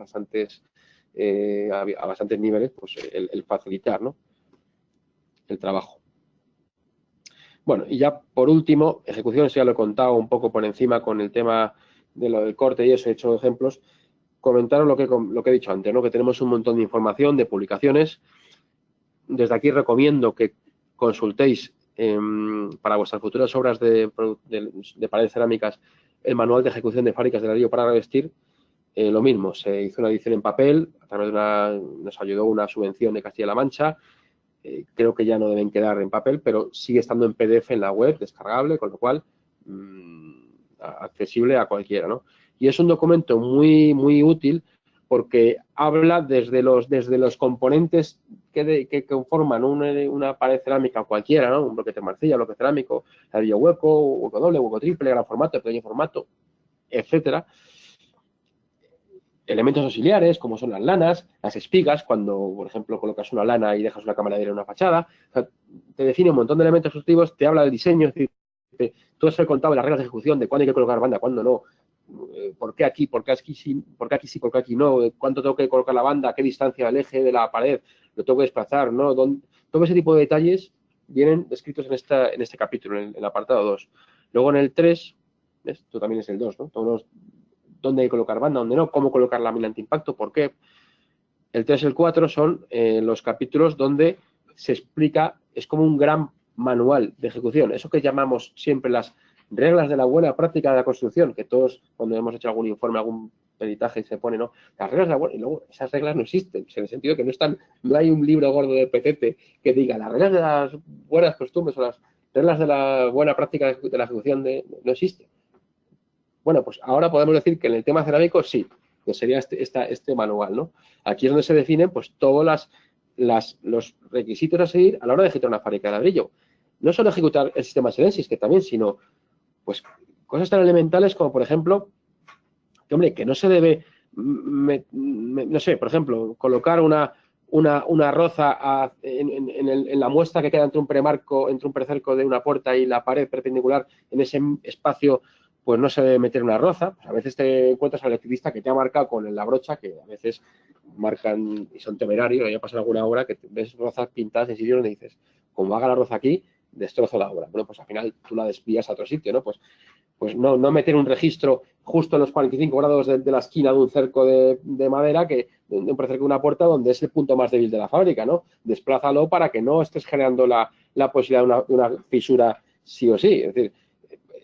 a bastantes niveles, pues el facilitar, ¿no?, el trabajo. Bueno, y ya por último, ejecuciones, ya lo he contado un poco por encima con el tema de lo del corte y eso, he hecho ejemplos. Comentaros lo que he dicho antes, ¿no?, que tenemos un montón de información, de publicaciones. Desde aquí recomiendo que consultéis para vuestras futuras obras de paredes cerámicas el manual de ejecución de fábricas de ladrillo para revestir. Lo mismo, se hizo una edición en papel, a través nos ayudó una subvención de Castilla-La Mancha. Creo que ya no deben quedar en papel, pero sigue estando en PDF en la web, descargable, con lo cual accesible a cualquiera, ¿no? Y es un documento muy, muy útil porque habla desde los componentes que conforman una pared cerámica cualquiera, ¿no? Un bloque de marcilla, bloque cerámico, ladrillo hueco, hueco doble, hueco triple, gran formato, pequeño formato, etcétera. Elementos auxiliares, como son las lanas, las espigas, cuando, por ejemplo, colocas una lana y dejas una cámara de aire en una fachada. O sea, te define un montón de elementos constructivos, te habla del diseño, es decir, todo eso he contado de las reglas de ejecución, de cuándo hay que colocar banda, cuándo no, por qué aquí, por qué aquí sí, por qué aquí no, cuánto tengo que colocar la banda, a qué distancia del eje de la pared lo tengo que desplazar, ¿no? Todo ese tipo de detalles vienen descritos en este capítulo, en el apartado 2. Luego en el 3, ¿ves? Esto también es el 2, ¿no? Dónde hay que colocar banda, dónde no, cómo colocar lámina antiimpacto, por qué. El 3 y el 4 son los capítulos donde se explica, es como un gran manual de ejecución. Eso que llamamos siempre las reglas de la buena práctica de la construcción, que todos cuando hemos hecho algún informe, algún peritaje se pone, ¿no? Las reglas de la buena, y luego esas reglas no existen, en el sentido que no hay un libro gordo de petete que diga las reglas de las buenas costumbres o las reglas de la buena práctica de la ejecución no existe. Bueno, pues ahora podemos decir que en el tema cerámico sí, que sería este manual, ¿no? Aquí es donde se definen pues todos los requisitos a seguir a la hora de ejecutar una fábrica de ladrillo. No solo ejecutar el sistema Silensis, que también, sino pues cosas tan elementales como, por ejemplo, que, hombre, que no se debe, no sé, por ejemplo, colocar una roza en la muestra que queda entre un premarco, entre un precerco de una puerta y la pared perpendicular, en ese espacio, pues no se debe meter una roza. Pues a veces te encuentras al electricista que te ha marcado con la brocha, que a veces marcan y son temerarios, ya pasa alguna obra que ves rozas pintadas en sitios donde dices, como haga la roza aquí, destrozo la obra. Bueno, pues al final tú la desvías a otro sitio, ¿no? Pues no meter un registro justo en los 45 grados de la esquina de un cerco de madera, de un precerco de una puerta, donde es el punto más débil de la fábrica, ¿no? Desplázalo para que no estés generando la posibilidad de una fisura sí o sí. Es decir,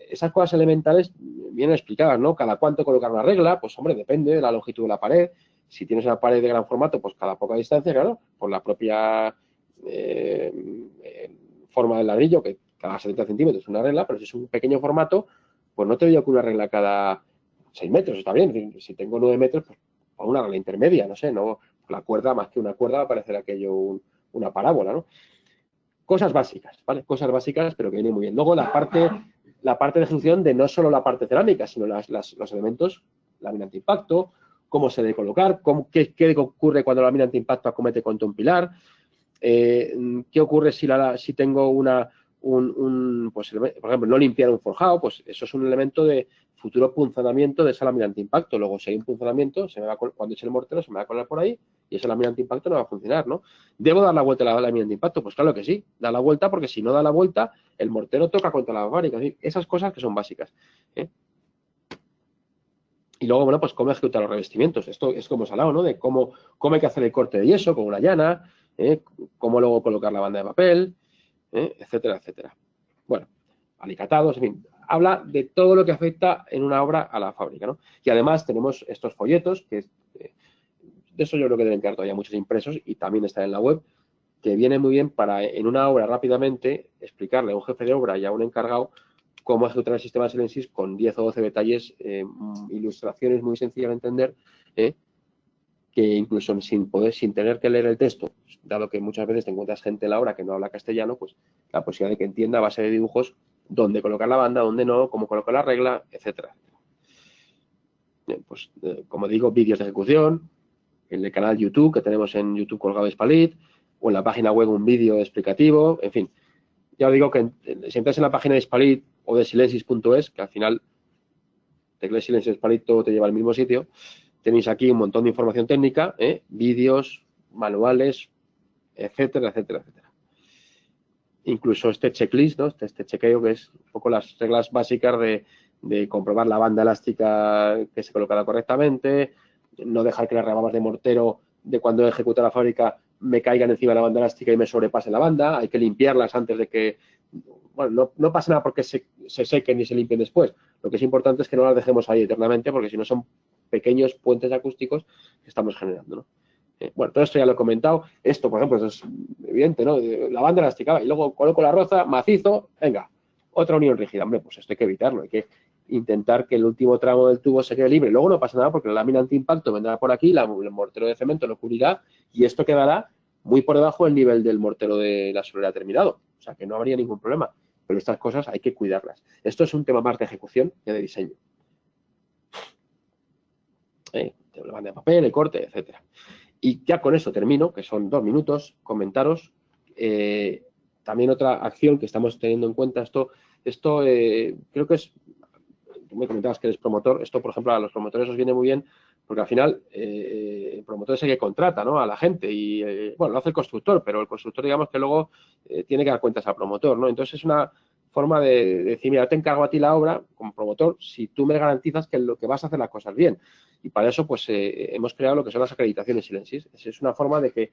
esas cosas elementales vienen explicadas, ¿no? Cada cuánto colocar una regla, pues hombre, depende de la longitud de la pared. Si tienes una pared de gran formato, pues cada poca distancia, claro, por la propia forma del ladrillo, que cada 70 centímetros es una regla, pero si es un pequeño formato, pues no te digo que una regla cada 6 metros, está bien. Si tengo 9 metros, pues una regla intermedia, no sé, no la cuerda, más que una cuerda, va a parecer aquello una parábola, ¿no? Cosas básicas, ¿vale? Cosas básicas, pero que viene muy bien. Luego la parte de ejecución de no solo la parte cerámica, sino los elementos, la mina antiimpacto, cómo se debe colocar, qué ocurre cuando la mina antiimpacto acomete contra un pilar, qué ocurre si tengo pues, por ejemplo, no limpiar un forjado, pues eso es un elemento de futuro punzonamiento de esa lámina antiimpacto. Luego, si hay un punzonamiento, cuando eche el mortero, se me va a colar por ahí y esa lámina antiimpacto no va a funcionar, ¿no? ¿Debo dar la vuelta a la lámina antiimpacto? Pues claro que sí, da la vuelta, porque si no da la vuelta, el mortero toca contra la fábrica. Esas cosas que son básicas, ¿eh? Y luego, bueno, pues cómo ejecutar los revestimientos. Esto es como hemos hablado, ¿no? De cómo hay que hacer el corte de yeso con una llana, cómo luego colocar la banda de papel, etcétera, etcétera. Bueno, alicatados, en fin, habla de todo lo que afecta en una obra a la fábrica, ¿no? Y además tenemos estos folletos, que de eso yo creo que deben quedar todavía muchos impresos y también está en la web, que viene muy bien para en una obra rápidamente explicarle a un jefe de obra y a un encargado cómo ejecutar el sistema Silensis con 10 o 12 detalles, ilustraciones muy sencillas de entender, que incluso sin tener que leer el texto, dado que muchas veces te encuentras gente en la obra que no habla castellano, pues la posibilidad de que entienda a base de dibujos dónde colocar la banda, dónde no, cómo colocar la regla, etcétera. Pues, como digo, vídeos de ejecución, en el canal YouTube, que tenemos en YouTube colgado Spalit, o en la página web un vídeo explicativo, en fin. Ya os digo que si entras en la página de Spalit o de silensis.es, que al final tecleas Silensis Spalit, todo te lleva al mismo sitio, tenéis aquí un montón de información técnica, vídeos, manuales, etcétera, etcétera, etcétera. Incluso este checklist, ¿no? Este chequeo, que es un poco las reglas básicas de comprobar la banda elástica que se colocará correctamente, no dejar que las rebabas de mortero de cuando ejecuta la fábrica me caigan encima de la banda elástica y me sobrepase la banda. Hay que limpiarlas antes de que... Bueno, no pasa nada porque se sequen ni se limpien después. Lo que es importante es que no las dejemos ahí eternamente, porque si no son pequeños puentes acústicos que estamos generando, ¿no? Bueno, todo esto ya lo he comentado. Esto, por ejemplo, eso es evidente, ¿no? La banda elástica y luego coloco la roza, macizo, venga, otra unión rígida. Hombre, pues esto hay que evitarlo, hay que intentar que el último tramo del tubo se quede libre. Luego no pasa nada porque la lámina antiimpacto vendrá por aquí, el mortero de cemento lo cubrirá y esto quedará muy por debajo del nivel del mortero de la solera terminado. O sea, que no habría ningún problema. Pero estas cosas hay que cuidarlas. Esto es un tema más de ejecución que de diseño. La banda de papel, el corte, etcétera. Y ya con eso termino, que son 2 minutos, comentaros también otra acción que estamos teniendo en cuenta. Esto creo que es, tú me comentabas que eres promotor, esto por ejemplo a los promotores os viene muy bien, porque al final el promotor es el que contrata, ¿no?, a la gente y, bueno, lo hace el constructor, pero el constructor digamos que luego tiene que dar cuentas al promotor, ¿no? Entonces es una forma de decir, mira, te encargo a ti la obra como promotor si tú me garantizas que lo que vas a hacer las cosas bien. Y para eso, pues, hemos creado lo que son las acreditaciones Silensis. Es una forma de que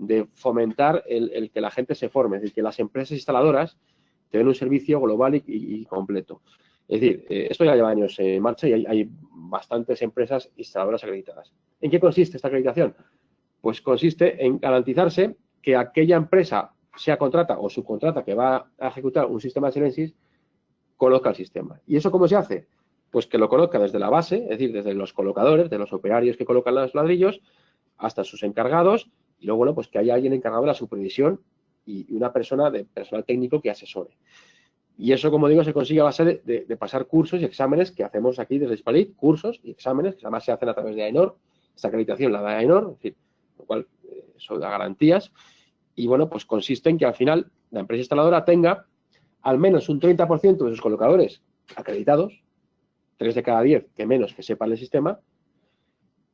de fomentar el que la gente se forme, es decir, que las empresas instaladoras te den un servicio global y completo. Es decir, esto ya lleva años en marcha y hay bastantes empresas instaladoras acreditadas. ¿En qué consiste esta acreditación? Pues consiste en garantizarse que aquella empresa, sea contrata o subcontrata, que va a ejecutar un sistema de Silensis, conozca el sistema. ¿Y eso cómo se hace? Pues que lo conozca desde la base, es decir, desde los colocadores, de los operarios que colocan los ladrillos, hasta sus encargados, y luego, bueno, pues que haya alguien encargado de la supervisión y una persona de personal técnico que asesore. Y eso, como digo, se consigue a base de pasar cursos y exámenes que hacemos aquí desde Hispalit, cursos y exámenes que además se hacen a través de AENOR. Esta acreditación la da AENOR, es decir, lo cual eso da garantías. Y bueno, pues consiste en que al final la empresa instaladora tenga al menos un 30% de sus colocadores acreditados, 3 de cada 10 que menos que sepan el sistema,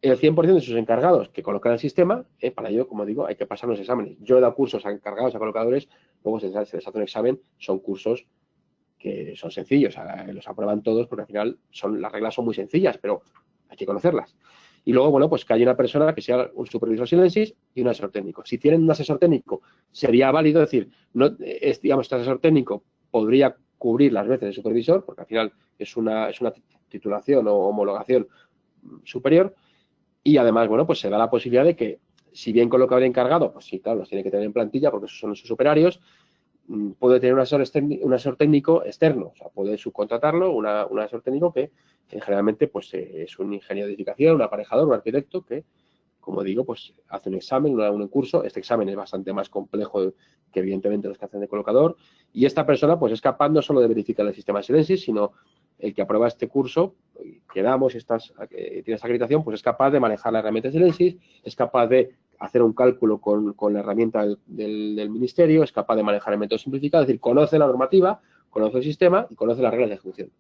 el 100% de sus encargados que colocan el sistema. Para ello, como digo, hay que pasar los exámenes. Yo he dado cursos a encargados, a colocadores, luego se les hace un examen, son cursos que son sencillos, los aprueban todos porque al final las reglas son muy sencillas, pero hay que conocerlas. Y luego, bueno, pues que haya una persona que sea un supervisor Silensis y un asesor técnico. Si tienen un asesor técnico, sería válido, es decir, no, digamos, este asesor técnico podría cubrir las veces de supervisor, porque al final es una titulación o homologación superior, y además, bueno, pues se da la posibilidad de que, si bien colocador y encargado, pues sí, claro, los tiene que tener en plantilla porque esos son sus operarios, puede tener un asesor técnico externo, o sea, puede subcontratarlo, un asesor técnico que generalmente pues es un ingeniero de edificación, un aparejador, un arquitecto que, como digo, pues hace un examen, un curso. Este examen es bastante más complejo que evidentemente los que hacen de colocador, y esta persona pues es capaz no solo de verificar el sistema Silensis, sino el que aprueba este curso, que damos, tiene esta acreditación, pues es capaz de manejar la herramienta Silensis, es capaz de hacer un cálculo con la herramienta del ministerio, es capaz de manejar el método simplificado, es decir, conoce la normativa, conoce el sistema y conoce las reglas de ejecución.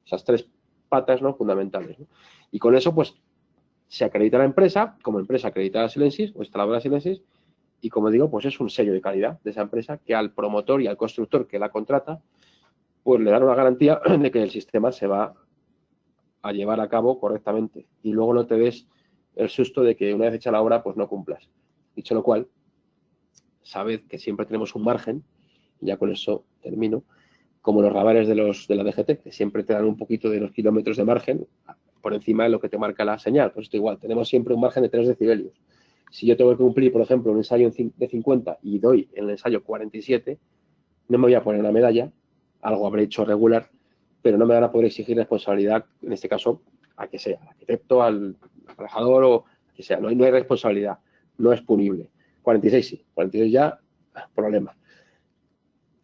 Esas 3 patas, ¿no?, fundamentales, ¿no? Y con eso, pues, se acredita la empresa como empresa acreditada Silensis o instaladora Silensis, y, como digo, pues es un sello de calidad de esa empresa que al promotor y al constructor que la contrata, pues le dan una garantía de que el sistema se va a llevar a cabo correctamente y luego no te des el susto de que una vez hecha la obra pues no cumplas. Dicho lo cual, sabed que siempre tenemos un margen, y ya con eso termino, como los radares de la DGT, que siempre te dan un poquito de los kilómetros de margen por encima de lo que te marca la señal. Pues esto igual, tenemos siempre un margen de 3 decibelios. Si yo tengo que cumplir, por ejemplo, un ensayo de 50 y doy en el ensayo 47, no me voy a poner una medalla, algo habré hecho regular, pero no me van a poder exigir responsabilidad, en este caso, a que sea, al arquitecto, al aparejador o a que sea. No hay responsabilidad, no es punible. 46 sí, 46 ya, problema.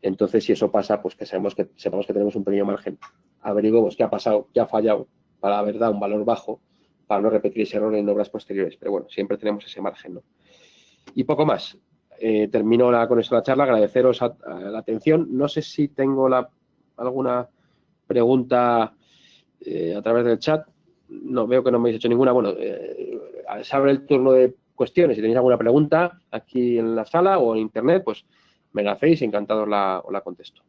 Entonces, si eso pasa, pues que sepamos que tenemos un pequeño margen. Averiguemos qué ha pasado, qué ha fallado, para haber dado un valor bajo, para no repetir ese error en obras posteriores. Pero bueno, siempre tenemos ese margen, ¿no? Y poco más. Termino con esto la charla, agradeceros la atención. No sé si tengo alguna pregunta a través del chat. No, veo que no me habéis hecho ninguna. Bueno, se abre el turno de cuestiones. Si tenéis alguna pregunta aquí en la sala o en internet, pues me la hacéis y encantado os la contesto.